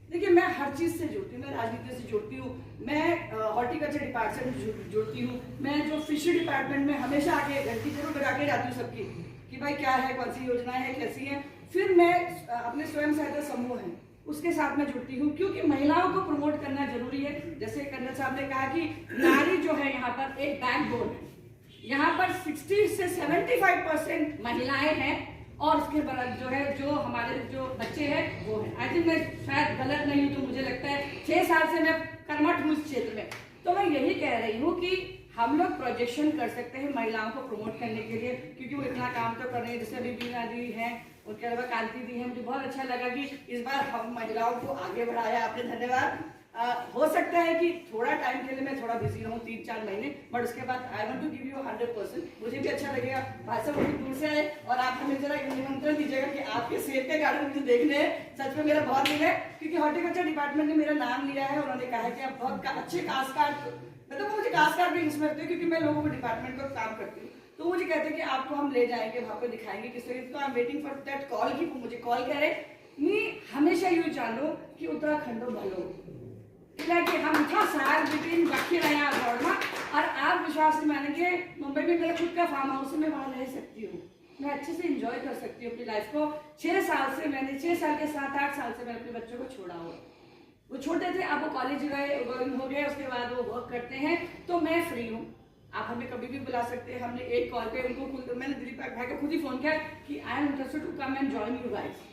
देखिए मैं हर चीज से जुड़ती हूँ, मैं राजनीति से जुड़ती हूँ, मैं हॉर्टिकल्चर डिपार्टमेंट से जुड़ती हूँ, मैं जो फिशरी डिपार्टमेंट में हमेशा आके घंटी जरूर लगा के जाती हूँ सबकी कि भाई क्या है, कौन सी योजनाएं हैं, कैसी हैं। फिर मैं अपने स्वयं सहायता समूह है उसके साथ में जुड़ती हूँ क्योंकि महिलाओं को प्रमोट करना जरूरी है। जैसे कर्नल साहब ने कहा कि नारी जो है यहाँ पर एक बैकबोन है, यहाँ पर 60 से 75% महिलाएं हैं और उसके बाद जो है जो हमारे जो बच्चे हैं वो है। आई थिंक मैं शायद गलत नहीं हूँ, तो मुझे लगता है 6 साल से मैं कर्मठ हूँ इस क्षेत्र में, तो मैं यही कह रही हूँ कि हम लोग प्रोजेक्शन कर सकते हैं महिलाओं को प्रमोट करने के लिए, क्योंकि वो इतना काम तो कर रही है। जैसे अभी बीना दी है, उसके अलावा कांति दी है, मुझे बहुत अच्छा लगा कि इस बार हम महिलाओं को आगे बढ़ाया आपने, धन्यवाद। हो सकता है कि थोड़ा टाइम के लिए मैं थोड़ा बिजी रहूँ 3-4 महीने, बट उसके बाद I want to give you 100%। मुझे भी अच्छा लगेगा, भाई साहब बहुत दूर से आए और आप हमें जरा निमंत्रण दीजिएगा कि आपके सेब के गार्डन मुझे देखने हैं। सच में मेरा बहुत दिल है क्योंकि हॉर्टिकल्चर डिपार्टमेंट ने मेरा नाम लिया है, उन्होंने कहा है कि आप बहुत अच्छे काश्तकार, मतलब मुझे काश्तकार भी इसमें लगते हैं क्योंकि मैं लोगों को डिपार्टमेंट का काम करती हूँ, तो मुझे कहते हैं कि आपको हम ले जाएंगे वहाँ पे दिखाएंगे किस तरीके। तो I am waiting for that call कि मुझे कॉल करे। मैं हमेशा यूँ जानो कि उत्तराखंड भलो कि हम था साल बिटवीन बाकी रहे अब्रॉड में, और आप विश्वास नहीं मानेंगे मुंबई में मेरा खुद का फार्म हाउस है, मैं वहाँ रह सकती हूँ, मैं अच्छे से एंजॉय कर सकती हूँ अपनी लाइफ को। 6 साल से मैंने 6 साल के 7-8 साल से मैंने अपने बच्चों को छोड़ा हुआ। वो छोटे थे, अब वो कॉलेज गए हो गए, उसके बाद वो वर्क करते हैं, तो मैं फ्री हूँ। आप हमें कभी भी बुला सकते हैं। हमने एक कॉल पे उनको मैंने दिलीप भाई को खुद ही फोन किया कि I am interested to come and join you guys.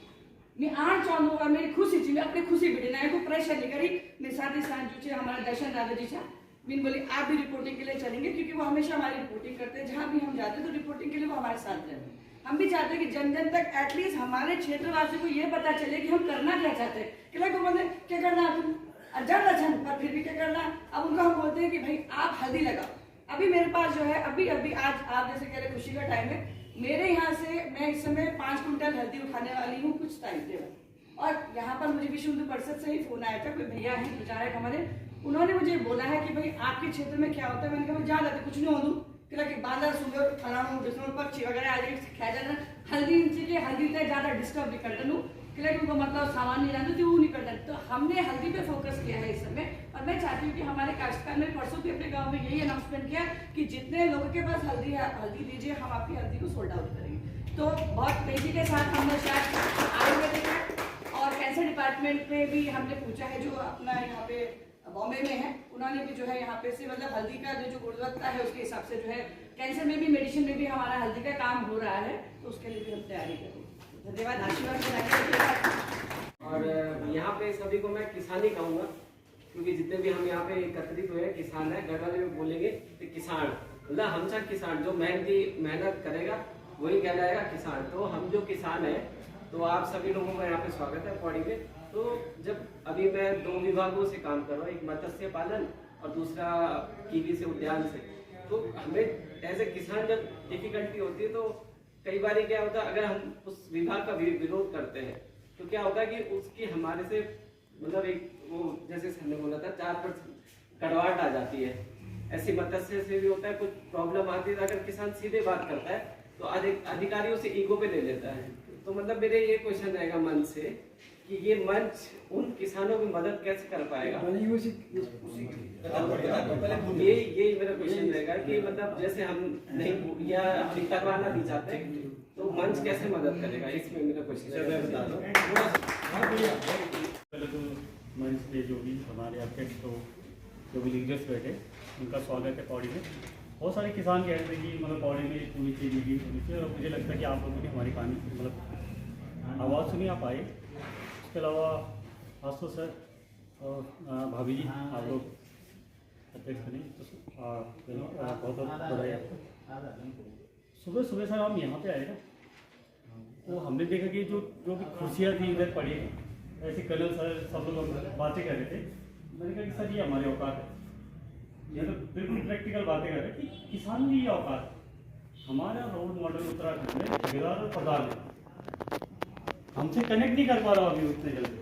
मैं आना चाहूँ और मेरी खुशी थी, मैं अपनी खुशी बिटे ना को प्रेशर नहीं करी। मेरे साथ ही साथ जो हमारा दर्शन दादा जी था, मैंने बोली आप भी रिपोर्टिंग के लिए चलेंगे, क्योंकि वो हमेशा हमारी रिपोर्टिंग करते हैं, जहाँ भी हम जाते हैं तो रिपोर्टिंग के लिए वो हमारे साथ रहते हैं। हम भी चाहते हैं कि जन जन तक एटलीस्ट हमारे क्षेत्रवासी को ये पता चले कि हम करना क्या चाहते हैं। कि बोलते क्या करना तुम जन रचन, पर फिर भी क्या करना। अब उनको हम बोलते हैं कि भाई आप हल्दी लगाओ। अभी मेरे पास जो है अभी आज आप जैसे कह रहे खुशी का टाइम है, मेरे यहाँ से मैं इस समय 5 कुंटल हल्दी उठाने वाली हूँ कुछ टाइम पे। और यहाँ पर मुझे विश्व हिंदू परिषद से ही फोन आया था, कोई भैया हैं विचारक हमारे, उन्होंने मुझे बोला है कि भाई आपके क्षेत्र में क्या होता है। मैंने कहा मैं जा रहा था कुछ नहीं हो दूँ, कि बांदा सुगर फलाणु डिस्नो पक्षी वगैरह आज खाया जाना हल्दी के हल्दी तक ज़्यादा डिस्टर्ब नहीं करता नू कि उनको मतलब सामान नहीं जानते वो नहीं करता। तो हमने हल्दी पे फोकस किया है इस समय और मैं चाहती हूँ कि हमारे काश्तकार ने परसों भी अपने गाँव में यही अनाउंसमेंट किया कि जितने लोगों के पास हल्दी है हल्दी दीजिए, हम आपकी हल्दी को सोल्ड आउट करेंगे। तो बहुत तेजी के साथ हमने शायद आयुर्वेदिक है और कैंसर डिपार्टमेंट में भी हमने पूछा है जो अपना यहाँ पे बॉम्बे में है, उन्होंने भी जो है यहाँ पे से मतलब हल्दी का जो गुणवत्ता है उसके हिसाब से जो है कैंसर में भी मेडिसिन में भी हमारा हल्दी का काम हो रहा है, तो उसके लिए भी हम तैयारी करेंगे। धन्यवाद, आशीर्वाद।
और यहाँ पे सभी को मैं किसान ही कहूँगा क्योंकि जितने भी हम यहाँ पे एकत्रित हुए हैं किसान है। घर वाले भी बोलेंगे कि किसान मतलब हमसा किसान जो मेहनत करेगा वही कहलाएगा किसान। तो हम जो किसान है तो आप सभी लोगों का यहाँ पे स्वागत है पौड़ी में। तो जब अभी मैं 2 विभागों से काम कर रहा हूँ, एक मत्स्य पालन और दूसरा कीवी से उद्यान से। तो हमें एज ए किसान जब डिफिकल्टी होती है तो कई बार क्या होता है अगर हम उस विभाग का विरोध करते हैं तो क्या होता है कि उसकी हमारे से मतलब एक वो जैसे सर ने बोला था 4% कड़वाहट आ जाती है। ऐसी मत्स्य से भी होता है, कुछ प्रॉब्लम आती है। अगर किसान सीधे बात करता है तो अधिकारियों से ईगो पे ले लेता है। तो मतलब मेरे ये क्वेश्चन रहेगा मन से कि ये मंच उन किसानों की मदद कैसे कर पाएगा। ये मेरा क्वेश्चन रहेगा कि मतलब जैसे हम नहीं या करवाना भी चाहते तो मंच कैसे मदद करेगा, इसमें मेरा क्वेश्चन
पहले तो मंच पे जो भी हमारे अध्यक्ष तो जो भी लीडर्स बैठे उनका स्वागत है पौड़ी में। बहुत सारे किसान कह रहे थे कि मतलब पौड़ी में होनी चाहिए मीटिंग होनी चाहिए, और मुझे लगता है कि आप लोगों ने हमारी कहानी मतलब आवाज़ सुनी आप आए। इसके अलावा आशुतोष सर और भाभी जी आप लोग अध्यक्ष बने तो बहुत बहुत बधाई आपको। सुबह सुबह सर हम यहाँ पे आए ना तो हमने देखा कि जो भी कुर्सियाँ थी इधर पड़ी ऐसे कलर सर सब लोग बातें कर रहे थे। मैंने कहा कि सर ये हमारे औकात है, ये तो बिल्कुल प्रैक्टिकल बातें कर रहे हैं कि किसान की ये औकात है। हमारा रोल मॉडल उत्तराखंड में ठेकेदार और प्रधान है, हमसे कनेक्ट नहीं कर पा रहा अभी उतने जल्दी।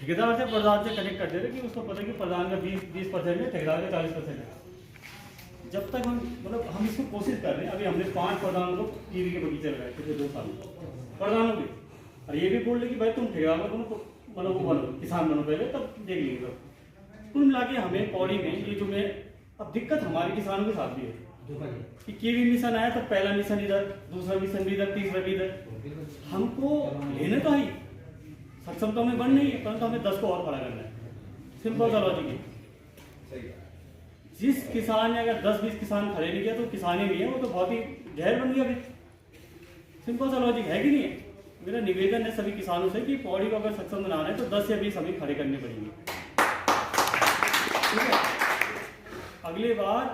ठेकेदार से प्रधान से कनेक्ट कर दे रहे कि उसको पता है कि प्रधान का 20% है, ठेकेदार का 40% है। जब तक हम मतलब हम इसको कोशिश कर रहे हैं। अभी हमने 5 प्रधान लोग कीवी के बगीचे लगाए पिछले 2 साल प्रधानों के, और ये भी बोल रहे कि भाई तुम ठेकेदार बनो तो मतलब वो बनो किसान बनो पहले तब देख लेंगे। तो कुल मिला के हमें पौड़ी में ये जो मैं अब दिक्कत हमारे किसानों के साथ भी है कि कीवी मिशन आया तो पहला मिशन इधर, दूसरा मिशन भी इधर, तीसरा भी इधर। हमको लेने तो ही सक्षम तो हमें बन नहीं है, परंतु हमें 10 को और खड़ा करना है। सिंपल सा लॉजिक है। जिस किसान ने अगर 10-20 किसान खड़े नहीं किया तो किसान ही नहीं है, वो तो बहुत ही जहर बन गया। फिर सिंपल सा लॉजिक है कि नहीं है। मेरा निवेदन है सभी किसानों से कि पौड़ी को अगर सक्षम बनाना है तो 10 या 20 हमें खड़े करने पड़ेंगे। ठीक है, अगले बार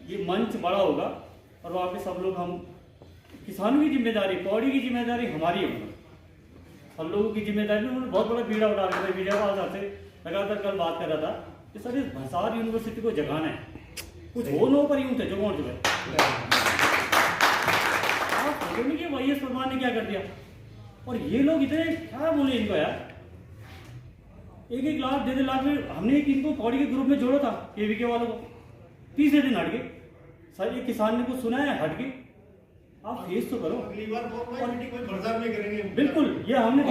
ये मंच बड़ा होगा और वहाँ पे सब लोग हम किसानों की जिम्मेदारी, पौड़ी की जिम्मेदारी हमारी है। हम लोगों की जिम्मेदारी में उन्होंने बहुत बड़ा बीड़ा उठा रखा था। मीडिया वाला से लगातार कल बात कर रहा था कि सर इस भंसार यूनिवर्सिटी को जगाना है, कुछ हो नो पर यूं थे जो कौन कि वाईएस परमार ने क्या कर दिया। और ये लोग इतने क्या बोले इनको यार, 1-1 लाख 1.5 लाख में हमने एक इनको पौड़ी के ग्रुप में जोड़ा था केवी के वालों को, 30 दिन हट गए। सर ये किसान ने कुछ सुना है हट गए, आप फेस तो करो। अगली बार बाजार में करेंगे बिल्कुल। ये हमने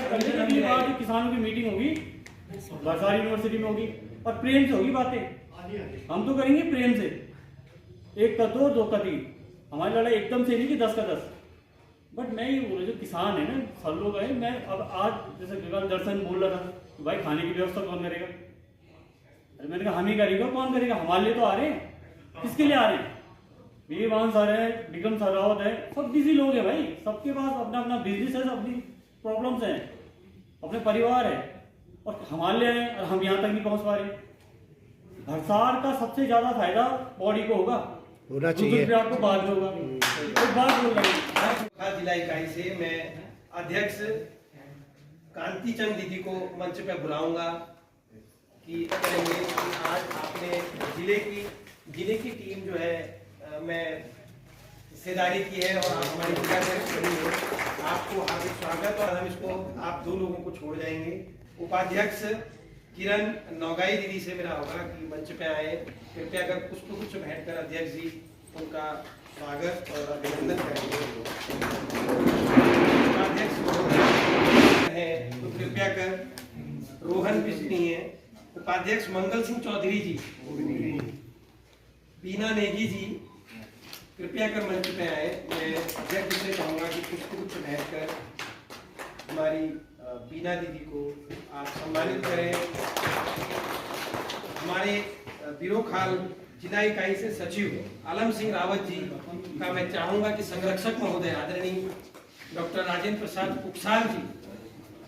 अगली बार किसानों की मीटिंग होगी बाजार यूनिवर्सिटी में होगी और प्रेम से होगी बातें। हम तो करेंगे प्रेम से, 1 का 2, 2 का 3। हमारी लड़ाई एकदम से नहीं कि 10 का 10। बट मैं ये बोल रहा जो किसान है ना सब लोग है। मैं अब आज जैसे विकास दर्शन बोल रहा था कि भाई खाने की व्यवस्था कौन करेगा। अरे मैंने कहा हम ही करेगा, कौन करेगा। हमारे लिए तो आ रहे हैं, किसके लिए आ रहे हैं। वीरवान सर है, निगम सरावत है, सब बिजी लोग हैं भाई। सबके पास अपना अपना बिजनेस है, अपनी प्रॉब्लम्स हैं, अपने परिवार है, और हमारे लिए हैं और हम यहाँ तक नहीं पहुँच पा रहे। भरसार का सबसे ज्यादा फायदा पौड़ी को होगा चाहिए, आपको बाद में होगा। एक बात बोल रहा हूँ
जिला इकाई से मैं अध्यक्ष कांति चंद दीदी को मंच पे बुलाऊंगा कि करेंगे कि आज आपने जिले की टीम जो है मैं हिस्सेदारी की है और आप हमारी जिला में आपको हार्दिक स्वागत। और हम इसको आप 2 लोगों को छोड़ जाएंगे। उपाध्यक्ष किरण नौगाई दीदी से मेरा होगा कि मंच पे आए, कृपया कर पुष्पगुच्छ भेंटकर अध्यक्ष जी उनका स्वागत और अभिनंदन करेंगे। अध्यक्ष है तो कृपया कर रोहन बिस्नी है, उपाध्यक्ष मंगल सिंह चौधरी जी, बीना नेगी जी कृपया कर मंच पे आए। मैं अध्यक्ष से चाहूंगा कि पुष्पगुच्छ भेंटकर हमारी बीना दीदी को आप सम्मानित करें। हमारे बिरोखाल जिला इकाई से सचिव आलम सिंह रावत जी का मैं चाहूंगा कि संरक्षक महोदय आदरणीय डॉक्टर राजेंद्र प्रसाद पुक्साल जी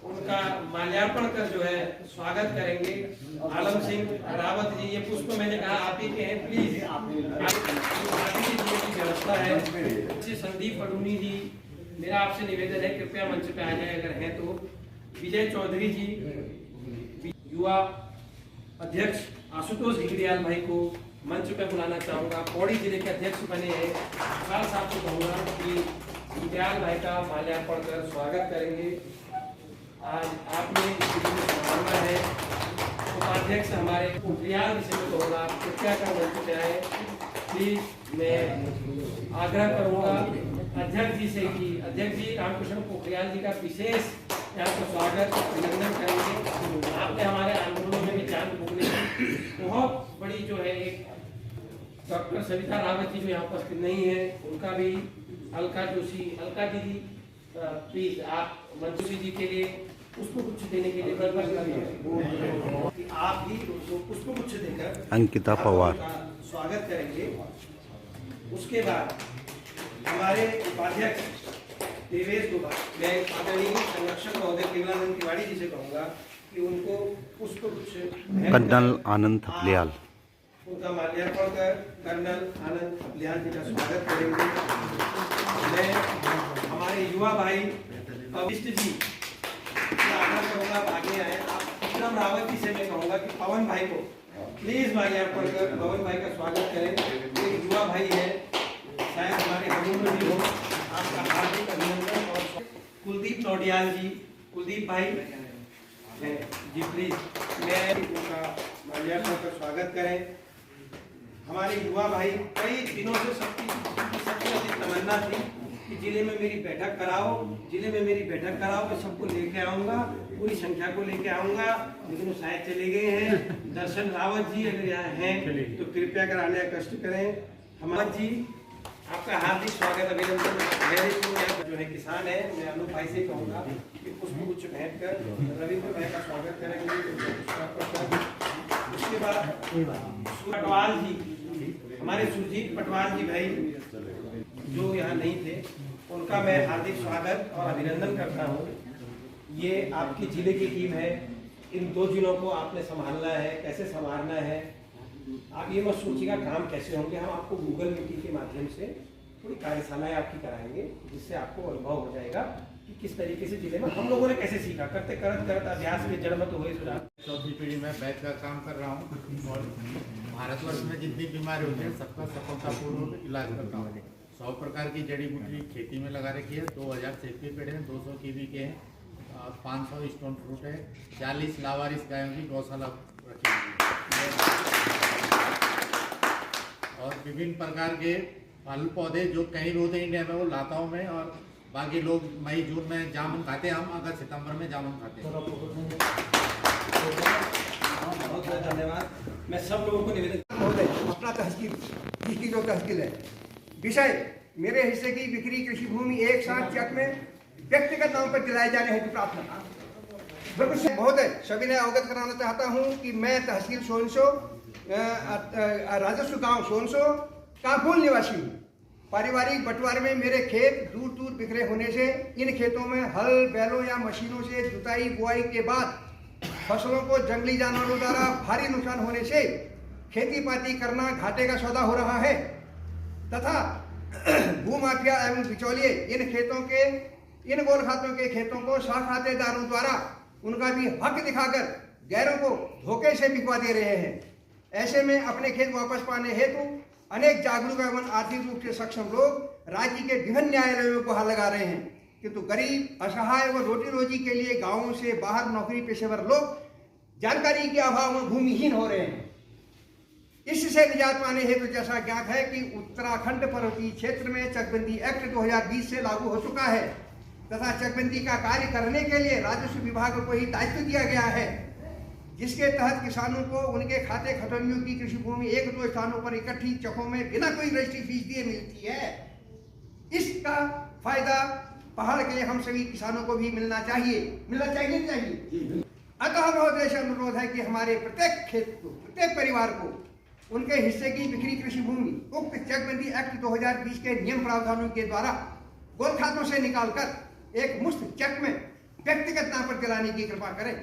उनका माल्यार्पण कर जो है स्वागत करेंगे। आलम सिंह रावत जी, ये पुष्प मैंने कहा आप ही के हैं, प्लीज की व्यवस्था है। संदीप बडूनी जी, मेरा आपसे निवेदन है कृपया मंच पे आ जाए अगर हैं तो। विजय चौधरी जी, युवा अध्यक्ष आशुतोष भिगड़ियाल भाई को मंच पे बुलाना चाहूंगा। पौड़ी जिले के अध्यक्ष बने हैं विशाल साहब को कहूंगा कि भिगड़ियाल भाई का माल्यार्पण कर स्वागत करेंगे। आज आपने संभालना है। उपाध्यक्ष हमारे पोखरियाल विषय में कहूँगा कृपया कर मंच पे आए प्लीज। मैं आग्रह करूंगा अध्यक्ष जी से कि अध्यक्ष जी रामकृष्ण पोखरियाल जी का विशेष यहाँ पर स्वागत अभिनंदन करेंगे। आपने हमारे आंदोलनों में भी जान फूकने की बहुत बड़ी जो है एक डॉक्टर सविता रावत जी जो यहाँ उपस्थित नहीं है उनका भी, अलका जोशी, अलका दीदी प्लीज आप मंजूरी जी के लिए पुष्पगुच्छ देने के लिए कि आप भी उनको पुष्पगुच्छ देकर
अंकिता पवार
स्वागत करेंगे। उसके बाद हमारे उपाध्यक्ष देवेश गुप्ता, मैं आदरणीय संरक्षक महोदय केवलानंद तिवारी जी से कहूँगा कि उनको पुष्पगुच्छ
कर्नल आनंद थपलियाल
उनका माल्यार्पण कर कर्नल आनंद थपलियाल जी का स्वागत करेंगे। मैं हमारे युवा भाई पविष्ट जी आग्रह करूँगा आगे आए। विक्रम रावत जी से मैं कहूँगा कि पवन भाई को प्लीज माल्यार्पण कर पवन भाई का स्वागत करें। एक युवा भाई है, शायद हमारे हजूर भी हो, आपका हार्दिक अभिनंदन। और कुलदीप नौडियाल जी, कुलदीप भाई जी प्लीज मैं उनका माल्यार्पण कर स्वागत करें। हमारे युवा भाई, कई दिनों से सबसे अधिक तमन्ना थी कि जिले में मेरी बैठक कराओ, जिले में मेरी बैठक कराओ, मैं सबको लेके आऊँगा, पूरी संख्या को लेके आऊँगा, लेकिन वो शायद चले गए हैं। दर्शन रावत जी अगर यहाँ हैं तो कृपया कर आने का कष्ट करें। हमारे जी आपका हार्दिक स्वागत अभिनंदन। मेरे जो है किसान है, मैं अनूप भाई से कहूँगा कि पुष्पगुच्छ भेंट कर रविंद्र भाई का स्वागत करेंगे। उसके बाद पटवाल जी, हमारे सुरजीत पटवाल जी भाई जो यहाँ नहीं थे, उनका मैं हार्दिक स्वागत और अभिनंदन करता हूँ। ये आपके जिले की टीम है, इन दो जिलों को आपने संभालना है, कैसे संभालना है आप ये मत सोचिएगा काम कैसे होंगे। हम आपको गूगल मीटिंग के माध्यम से थोड़ी कार्यशालाएं आपकी कराएंगे जिससे आपको अनुभव हो जाएगा कि किस तरीके से जिले में हम लोगों ने कैसे सीखा। करते करत अभ्यास में जड़मत हुए सुधार।
चौथी पीढ़ी में बैठ का काम कर रहा हूँ और भारतवर्ष में जितनी बीमारी होती है सबका सफलतापूर्वक इलाज करता हूँ। 100 प्रकार की जड़ी बूटी खेती में लगा रखी है, 2000 सेब पेड़ हैं, 200 कीवी के हैं, 500 स्टोन फ्रूट है, 40 लावारिस गायों की गौशाला रखी हुई है और विभिन्न प्रकार के फल पौधे जो कहीं रोते इंडिया में वो लाता हूँ मैं। और बाकी लोग मई जून में जामुन खाते हैं, हम अगस्त सितंबर में जामुन खाते हैं।
बहुत बहुत धन्यवाद। मैं सब लोगों को निवेदन
अपना तहसील की जो तहसील है विषय मेरे हिस्से की बिखरी कृषि भूमि एक साथ चेक में व्यक्तिगत नाम पर दिलाए जाने हेतु प्रार्थना। बिल्कुल महोदय, सभी ने अवगत कराना चाहता हूं कि मैं तहसील सोनसो राजस्व गांव सोनसो का मूल निवासी हूँ। पारिवारिक बंटवारे में मेरे खेत दूर दूर बिखरे होने से इन खेतों में हल बैलों या मशीनों से जुताई बुआई के बाद फसलों को जंगली जानवरों द्वारा भारी नुकसान होने से खेती पाती करना घाटे का सौदा हो रहा है तथा भूमाफिया एवं बिचौलिए इन गोल खातों के खेतों को साखातेदारों द्वारा उनका भी हक दिखाकर गैरों को धोखे से बिकवा दे रहे हैं। ऐसे में अपने खेत वापस पाने हेतु अनेक जागरूक एवं आर्थिक रूप से सक्षम लोग राज्य के विभिन्न न्यायालयों में गुहार लगा रहे हैं, किंतु गरीब असहाय व रोटी रोजी के लिए गांवों से बाहर नौकरी पेशेवर लोग जानकारी के अभाव में भूमिहीन हो रहे हैं। इससे निजात पाने हेतु जैसा ज्ञात है कि उत्तराखंड पर्वतीय क्षेत्र में चकबंदी एक्ट 2020 से लागू हो चुका है तथा चकबंदी का कार्य करने के लिए राजस्व विभाग को ही दायित्व दिया गया है, जिसके तहत किसानों को उनके खाते खतौनियों की कृषि भूमि एक दो स्थानों पर इकट्ठी चकों में बिना कोई रजिस्ट्री फीस दिए मिलती है। इसका फायदा पहाड़ के हम सभी किसानों को भी मिलना चाहिए। अतः महोदय से अनुरोध है कि हमारे प्रत्येक खेत को, प्रत्येक परिवार को उनके हिस्से की बिक्री कृषि भूमि उक्त चकबंदी एक्ट 2020 के नियम प्रावधानों के द्वारा गोल खातों से निकालकर एक मुफ्त चेक में व्यक्तिगत नाम पर दिलाने की कृपा करें,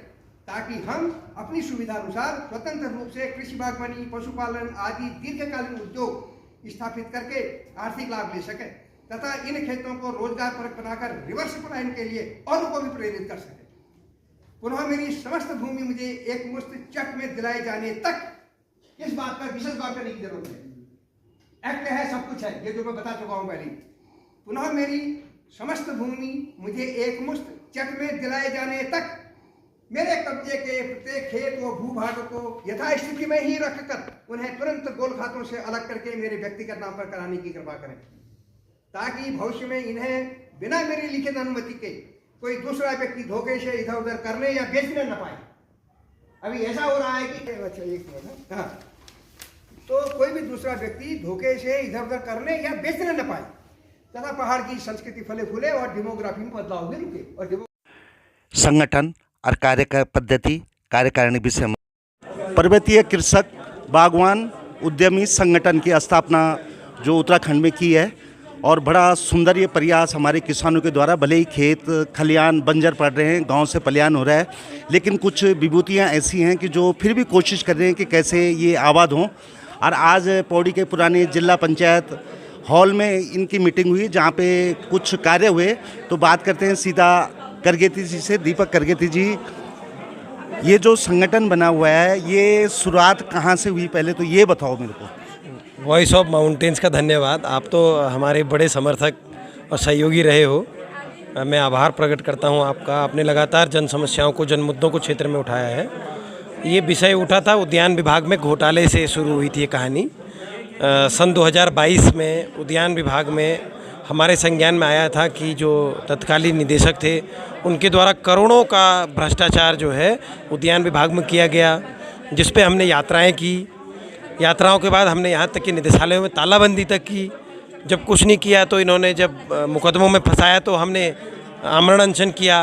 ताकि हम अपनी सुविधा अनुसार स्वतंत्र रूप से कृषि बागवानी, पशुपालन आदि दीर्घकालीन उद्योग स्थापित करके आर्थिक लाभ ले सकें तथा इन खेतों को रोजगार परक बनाकर रिवर्स पलायन के लिए औरों को भी प्रेरित कर सकें। पुनः मेरी समस्त भूमि मुझे एक मुफ्त चेक में दिलाए जाने तक इस बात पर विशेष गौर करने की जरूरत है। एक्ट है, सब कुछ है, ये जो मैं बता चुका हूं पहले। पुनः मेरी समस्त भूमि मुझे एक मुश्त चेक में दिलाए जाने तक मेरे कब्जे के प्रत्येक खेत व भूभाग को यथास्थिति में ही रखकर उन्हें तुरंत गोल खातों से अलग करके मेरे व्यक्तिगत नाम पर कराने की कृपा करें, ताकि भविष्य में इन्हें बिना मेरी लिखित अनुमति के कोई दूसरा व्यक्ति धोखे से इधर उधर करने या बेचने न पाए। अभी ऐसा हो रहा है कि अच्छा एक मिनट, हाँ, तो कोई भी दूसरा व्यक्ति धोखे से इधर उधर करने या बेचने न पाए तथा पहाड़ की संस्कृति फले फूले और डेमोग्राफी में बदलाव भी रुके। और
संगठन और कार्य पद्धति कार्यकारिणी विषय में पर्वतीय कृषक बागवान उद्यमी संगठन की स्थापना जो उत्तराखंड में की है, और बड़ा सुंदर ये प्रयास हमारे किसानों के द्वारा, भले ही खेत खलियान बंजर पड़ रहे हैं, गांव से पलायन हो रहा है, लेकिन कुछ विभूतियां ऐसी हैं कि जो फिर भी कोशिश कर रहे हैं कि कैसे ये आबाद हों। और आज पौड़ी के पुराने जिला पंचायत हॉल में इनकी मीटिंग हुई, जहां पे कुछ कार्य हुए। तो बात करते हैं सीधा करगेती जी से। दीपक करगेती जी, ये जो संगठन बना हुआ है, ये शुरुआत कहाँ से हुई, पहले तो ये बताओ मेरे को।
वॉइस ऑफ माउंटेन्स का धन्यवाद। आप तो हमारे बड़े समर्थक और सहयोगी रहे हो, मैं आभार प्रकट करता हूं आपका। आपने लगातार जन समस्याओं को, जन मुद्दों को क्षेत्र में उठाया है। ये विषय उठा था उद्यान विभाग में घोटाले से शुरू हुई थी ये कहानी। सन 2022 में उद्यान विभाग में हमारे संज्ञान में आया था कि जो तत्कालीन निदेशक थे उनके द्वारा करोड़ों का भ्रष्टाचार जो है उद्यान विभाग में किया गया, जिस पे हमने यात्राएं की। यात्राओं के बाद हमने यहाँ तक कि निदेशालयों में तालाबंदी तक की। जब कुछ नहीं किया तो इन्होंने जब मुकदमों में फंसाया तो हमने आमरण अनशन किया,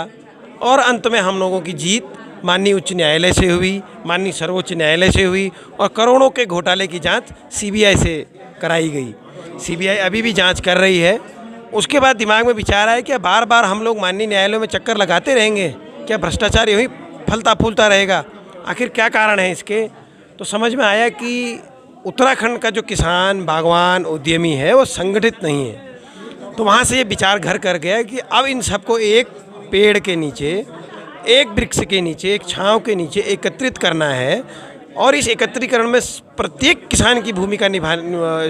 और अंत में हम लोगों की जीत माननीय उच्च न्यायालय से हुई, माननीय सर्वोच्च न्यायालय से हुई, और करोड़ों के घोटाले की जांच सीबीआई से कराई गई। सीबीआई अभी भी जांच कर रही है। उसके बाद दिमाग में विचार आया कि बार बार हम लोग माननीय न्यायालयों में चक्कर लगाते रहेंगे, क्या भ्रष्टाचार यही फलता फूलता रहेगा, आखिर क्या कारण है इसके। तो समझ में आया कि उत्तराखंड का जो किसान बागवान उद्यमी है वो संगठित नहीं है। तो वहाँ से ये विचार घर कर गया कि अब इन सबको एक पेड़ के नीचे, एक वृक्ष के नीचे, एक छांव के नीचे एकत्रित करना है, और इस एकत्रीकरण में प्रत्येक किसान की भूमिका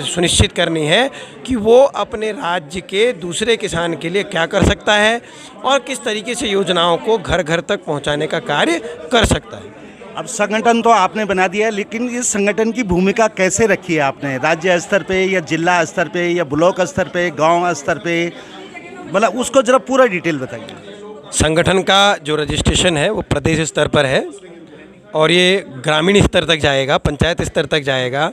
सुनिश्चित करनी है कि वो अपने राज्य के दूसरे किसान के लिए क्या कर सकता है और किस तरीके से योजनाओं को घर घर तक पहुंचाने का कार्य कर सकता है।
अब संगठन तो आपने बना दिया, लेकिन इस संगठन की भूमिका कैसे रखी है आपने, राज्य स्तर पे या जिला स्तर पे या ब्लॉक स्तर पे, गांव स्तर पे, मतलब उसको जरा पूरा डिटेल बताइए।
संगठन का जो रजिस्ट्रेशन है वो प्रदेश स्तर पर है, और ये ग्रामीण स्तर तक जाएगा, पंचायत स्तर तक जाएगा।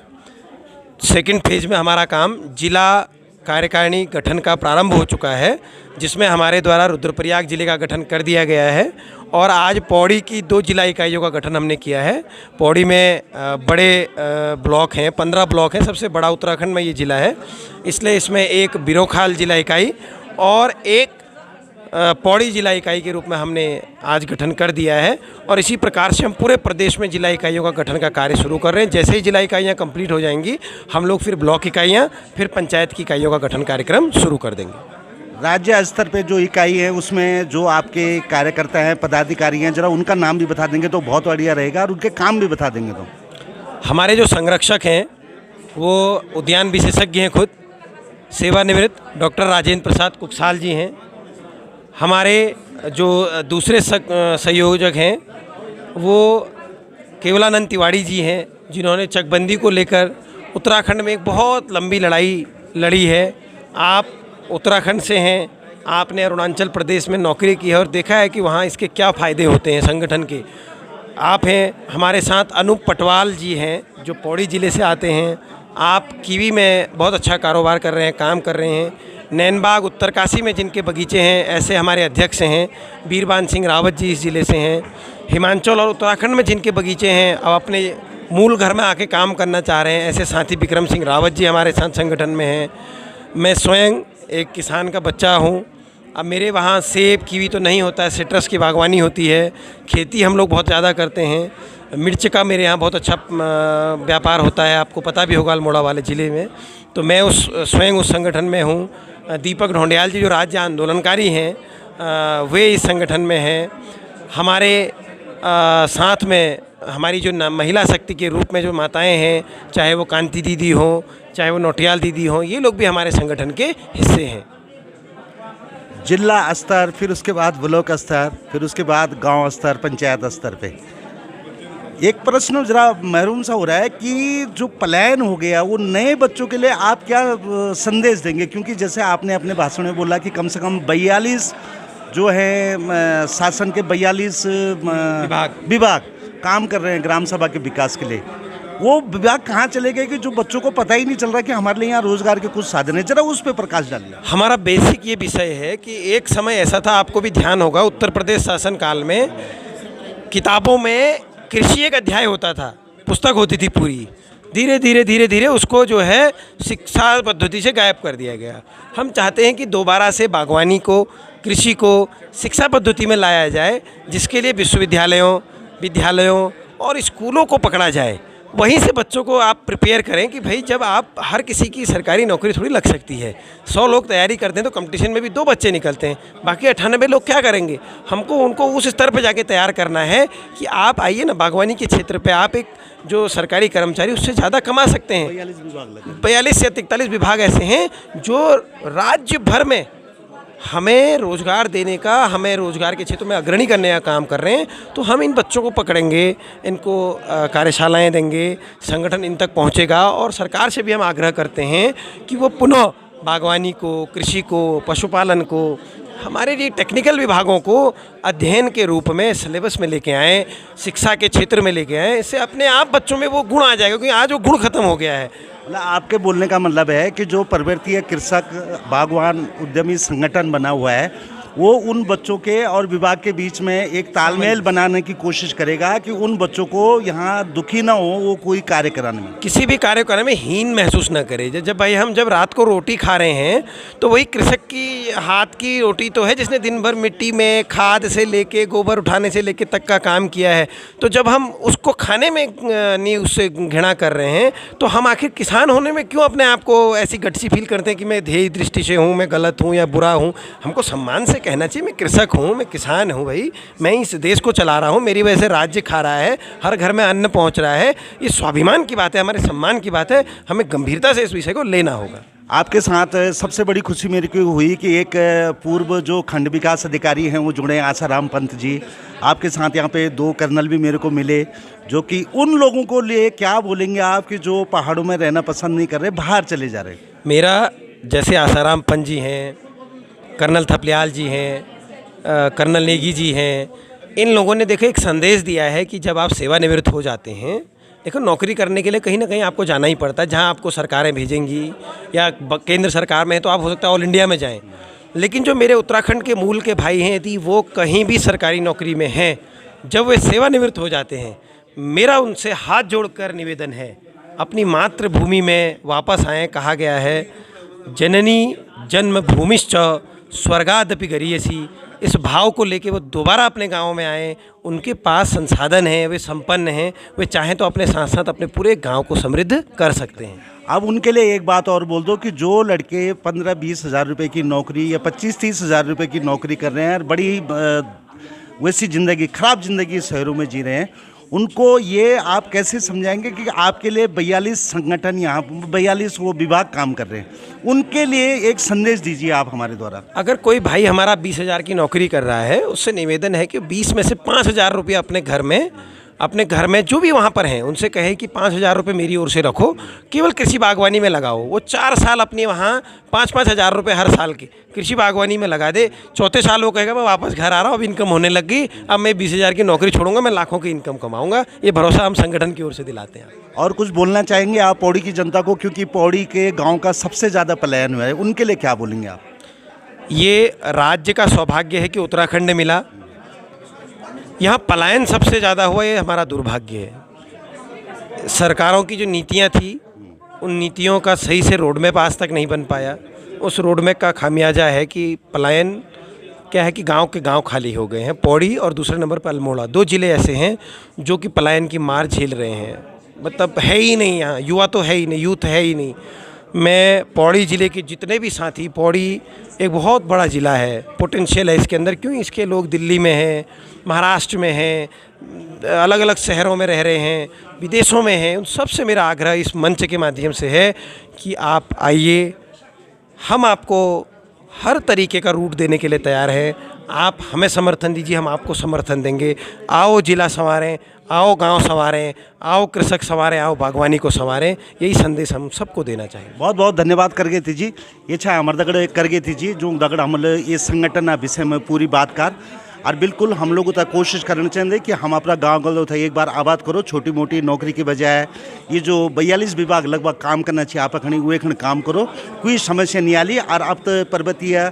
सेकंड फेज में हमारा काम जिला कार्यकारिणी गठन का प्रारंभ हो चुका है, जिसमें हमारे द्वारा रुद्रप्रयाग जिले का गठन कर दिया गया है, और आज पौड़ी की 2 जिला इकाइयों का गठन हमने किया है। पौड़ी में बड़े ब्लॉक हैं, 15 ब्लॉक हैं, सबसे बड़ा उत्तराखंड में ये ज़िला है, इसलिए इसमें एक बिरोखाल जिला इकाई और एक पौड़ी जिला इकाई के रूप में हमने आज गठन कर दिया है। और इसी प्रकार से हम पूरे प्रदेश में जिला इकाइयों का गठन का कार्य शुरू कर रहे हैं। जैसे ही जिला इकाइयाँ कंप्लीट हो जाएंगी, हम लोग फिर ब्लॉक इकाइयाँ, फिर पंचायत की इकाइयों का गठन कार्यक्रम शुरू कर देंगे।
राज्य स्तर पे जो इकाई है उसमें जो आपके कार्यकर्ता हैं, पदाधिकारी हैं, जरा उनका नाम भी बता देंगे तो बहुत बढ़िया रहेगा, और उनके काम भी बता देंगे तो।
हमारे जो संरक्षक हैं वो उद्यान विशेषज्ञ हैं, खुद सेवानिवृत्त डॉक्टर राजेंद्र प्रसाद कुकसाल जी हैं। हमारे जो दूसरे संयोजक हैं वो केवलानंद तिवारी जी हैं, जिन्होंने चकबंदी को लेकर उत्तराखंड में एक बहुत लंबी लड़ाई लड़ी है। आप उत्तराखंड से हैं, आपने अरुणाचल प्रदेश में नौकरी की है और देखा है कि वहाँ इसके क्या फ़ायदे होते हैं संगठन के। आप हैं हमारे साथ अनूप पटवाल जी हैं, जो पौड़ी ज़िले से आते हैं। आप कीवी में बहुत अच्छा कारोबार कर रहे हैं, काम कर रहे हैं। नैनबाग उत्तरकाशी में जिनके बगीचे हैं, ऐसे हमारे अध्यक्ष हैं बीरबान सिंह रावत जी, इस ज़िले से हैं। हिमाचल और उत्तराखंड में जिनके बगीचे हैं, अब अपने मूल घर में आके काम करना चाह रहे हैं, ऐसे साथी विक्रम सिंह रावत जी हमारे साथ संगठन में हैं। मैं स्वयं एक किसान का बच्चा हूँ। अब मेरे वहाँ सेब कीवी तो नहीं होता है, सिट्रस की बागवानी होती है। खेती हम लोग बहुत ज़्यादा करते हैं। मिर्च का मेरे यहाँ बहुत अच्छा व्यापार होता है, आपको पता भी होगा अल्मोड़ा वाले ज़िले में। तो मैं स्वयं उस संगठन में हूँ। दीपक ढोंडियाल जी जो राज्य आंदोलनकारी हैं, वे इस संगठन में हैं। हमारे साथ में हमारी जो महिला शक्ति के रूप में जो माताएं हैं, चाहे वो कांति दीदी हों, चाहे वो नोटियाल दीदी हों, ये लोग भी हमारे संगठन के हिस्से हैं।
जिला स्तर, फिर उसके बाद ब्लॉक स्तर, फिर उसके बाद गांव स्तर, पंचायत स्तर पे एक प्रश्न जरा महरूम सा हो रहा है कि जो पलायन हो गया, वो नए बच्चों के लिए आप क्या संदेश देंगे? क्योंकि जैसे आपने अपने भाषण में बोला कि कम से कम 42 जो है शासन के 42 विभाग काम कर रहे हैं ग्राम सभा के विकास के लिए। वो विभाग कहाँ चले गए कि जो बच्चों को पता ही नहीं चल रहा कि हमारे लिए यहाँ रोजगार के कुछ साधन है? जरा उस पर प्रकाश डालिए।
हमारा बेसिक ये विषय है कि एक समय ऐसा था, आपको भी ध्यान होगा, उत्तर प्रदेश शासन काल में किताबों में कृषि एक अध्याय होता था, पुस्तक होती थी पूरी। धीरे धीरे उसको जो है शिक्षा पद्धति से गायब कर दिया गया। हम चाहते हैं कि दोबारा से बागवानी को, कृषि को शिक्षा पद्धति में लाया जाए, जिसके लिए विद्यालयों और स्कूलों को पकड़ा जाए। वहीं से बच्चों को आप प्रिपेयर करें कि भाई जब आप हर किसी की सरकारी नौकरी थोड़ी लग सकती है। 100 लोग तैयारी करते हैं तो कंपटीशन में भी 2 बच्चे निकलते हैं, बाकी 98 लोग क्या करेंगे? हमको उनको उस स्तर पर जाके तैयार करना है कि आप आइए ना बागवानी के क्षेत्र पे, आप एक जो सरकारी कर्मचारी उससे ज़्यादा कमा सकते हैं। 42 या 43 विभाग ऐसे हैं जो राज्य भर में हमें रोज़गार देने का, हमें रोज़गार के क्षेत्र में अग्रणी करने का काम कर रहे हैं। तो हम इन बच्चों को पकड़ेंगे, इनको कार्यशालाएं देंगे, संगठन इन तक पहुंचेगा और सरकार से भी हम आग्रह करते हैं कि वो पुनः बागवानी को, कृषि को, पशुपालन को, हमारे लिए टेक्निकल विभागों को अध्ययन के रूप में सिलेबस में लेके आएँ, शिक्षा के क्षेत्र में लेके आएँ। इससे अपने आप बच्चों में वो गुण आ जाएगा, क्योंकि आज वो गुण खत्म हो गया है।
आपके बोलने का मतलब है कि जो पर्वतीय कृषक बागवान उद्यमी संगठन बना हुआ है, वो उन बच्चों के और विभाग के बीच में एक तालमेल बनाने की कोशिश करेगा कि उन बच्चों को यहाँ दुखी ना हो, वो कोई कार्य कराने में,
किसी भी कार्य कराने में हीन महसूस ना करे। जब भाई हम जब रात को रोटी खा रहे हैं तो वही कृषक की हाथ की रोटी तो है, जिसने दिन भर मिट्टी में खाद से लेके, गोबर उठाने से लेके तक का काम किया है। तो जब हम उसको खाने में नहीं उससे घृणा कर रहे हैं, तो हम आखिर किसान होने में क्यों अपने आप को ऐसी गट्सी फील करते हैं कि मैं ध्येय दृष्टि से हूँ, मैं गलत हूँ या बुरा हूँ? हमको सम्मान से कहना चाहिए मैं कृषक हूँ, मैं किसान हूँ, भाई मैं इस देश को चला रहा हूँ, मेरी वजह से राज्य खा रहा है, हर घर में अन्न पहुँच रहा है। ये स्वाभिमान की बात है, हमारे सम्मान की बात है, हमें गंभीरता से इस विषय को लेना होगा।
आपके साथ सबसे बड़ी खुशी मेरे को हुई कि एक पूर्व जो खंड विकास अधिकारी हैं वो जुड़े, आसाराम पंत जी। आपके साथ यहाँ पे 2 कर्नल भी मेरे को मिले, जो कि उन लोगों को लिए क्या बोलेंगे आप कि जो पहाड़ों में रहना पसंद नहीं कर रहे, बाहर चले जा रहे?
मेरा जैसे आसाराम पंत जी हैं, कर्नल थपलियाल जी हैं, कर्नल नेगी जी हैं, इन लोगों ने देखो एक संदेश दिया है कि जब आप सेवानिवृत्त हो जाते हैं, देखो नौकरी करने के लिए कहीं ना कहीं आपको जाना ही पड़ता है, जहां आपको सरकारें भेजेंगी, या केंद्र सरकार में है तो आप हो सकता है ऑल इंडिया में जाएं। लेकिन जो मेरे उत्तराखंड के मूल के भाई हैं, यदि वो कहीं भी सरकारी नौकरी में हैं, जब वे सेवानिवृत्त हो जाते हैं, मेरा उनसे हाथ जोड़कर निवेदन है, अपनी मातृभूमि में वापस आएँ। कहा गया है जननी जन्मभूमिश्च स्वर्गादपि गरीयसी। इस भाव को लेके वो दोबारा अपने गांव में आए, उनके पास संसाधन हैं, वे संपन्न हैं, वे चाहें तो अपने साथ साथ अपने पूरे गांव को समृद्ध कर सकते हैं।
अब उनके लिए एक बात और बोल दो कि जो लड़के 15-20 हज़ार रुपये की नौकरी या 25-30 हज़ार रुपये की नौकरी कर रहे हैं और बड़ी वैसी ज़िंदगी, ख़राब ज़िंदगी शहरों में जी रहे हैं, उनको ये आप कैसे समझाएंगे कि आपके लिए 42 संगठन, यहाँ 42 वो विभाग काम कर रहे हैं, उनके लिए एक संदेश दीजिए आप हमारे द्वारा।
अगर कोई भाई हमारा 20 हज़ार की नौकरी कर रहा है, उससे निवेदन है कि 20 में से 5 हज़ार रुपये अपने घर में अपने घर में जो भी वहाँ पर हैं उनसे कहे कि 5,000 रुपये मेरी ओर से रखो, केवल कृषि बागवानी में लगाओ। वो 4 साल अपनी वहाँ 5-5 हज़ार रुपये हर साल के कृषि बागवानी में लगा दे। चौथे साल वो कहेगा मैं वापस घर आ रहा हूँ, अब इनकम होने लग गई, अब मैं 20,000 की नौकरी छोड़ूंगा, मैं लाखों की इनकम कमाऊंगा। ये भरोसा हम संगठन की ओर से दिलाते हैं।
और कुछ बोलना चाहेंगे आप पौड़ी की जनता को, क्योंकि पौड़ी के गांव का सबसे ज़्यादा पलायन हुआ है, उनके लिए क्या बोलेंगे आप?
ये राज्य का सौभाग्य है कि उत्तराखंड मिला। यहाँ पलायन सबसे ज़्यादा हुआ, ये हमारा दुर्भाग्य है। सरकारों की जो नीतियाँ थी उन नीतियों का सही से रोड मैप आज तक नहीं बन पाया। उस रोड मैप का खामियाजा है कि पलायन क्या है कि गांव के गांव खाली हो गए हैं। पौड़ी और दूसरे नंबर पर अल्मोड़ा, 2 ज़िले ऐसे हैं जो कि पलायन की मार झेल रहे हैं। मतलब है ही नहीं यहाँ, युवा तो है ही नहीं, यूथ है ही नहीं। मैं पौड़ी ज़िले के जितने भी साथी, पौड़ी एक बहुत बड़ा ज़िला है, पोटेंशियल है इसके अंदर। क्यों? इसके लोग दिल्ली में हैं, महाराष्ट्र में हैं, अलग अलग शहरों में रह रहे हैं, विदेशों में हैं। उन सबसे मेरा आग्रह इस मंच के माध्यम से है कि आप आइए, हम आपको हर तरीके का रूट देने के लिए तैयार हैं। आप हमें समर्थन दीजिए, हम आपको समर्थन देंगे। आओ जिला संवारें, आओ गांव संवारें, आओ कृषक संवारें, आओ बागवानी को संवारें। यही संदेश हम सबको देना चाहिए।
बहुत बहुत धन्यवाद करगे थी जी। ये छा हमारे दगड़ करगे थी जी, जो दगड़ हम ये संगठन विषय में पूरी बात कर। और बिल्कुल हम लोग तक कोशिश करना चाहिए कि हम अपना गाँव गलो था एक बार आबाद करो। छोटी मोटी नौकरी के बजाय ये जो 42 विभाग लगभग काम करना चाहिए, आप खड़ी वो खंड काम करो, कोई समस्या नहीं आली। और अब तो पर्वतीय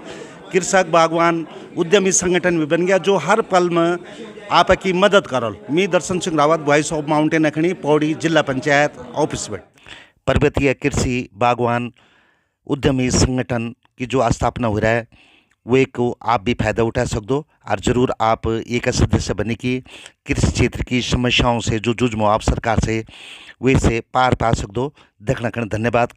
कृषक बागवान उद्यमी संगठन भी बन गया जो हर पल में आपकी मदद करल। मी Darshan Singh Rawat, voice of mountain अखणी, पौड़ी जिला पंचायत ऑफिस में। पर्वतीय कृषि बागवान उद्यमी संगठन की जो स्थापना हो रहा है वो एक आप भी फायदा उठा सकते। और ज़रूर आप एक सदस्य बने कि कृषि क्षेत्र की समस्याओं से जो जूझ आप सरकार से वे से पार पा सकते। देखना धन्यवाद।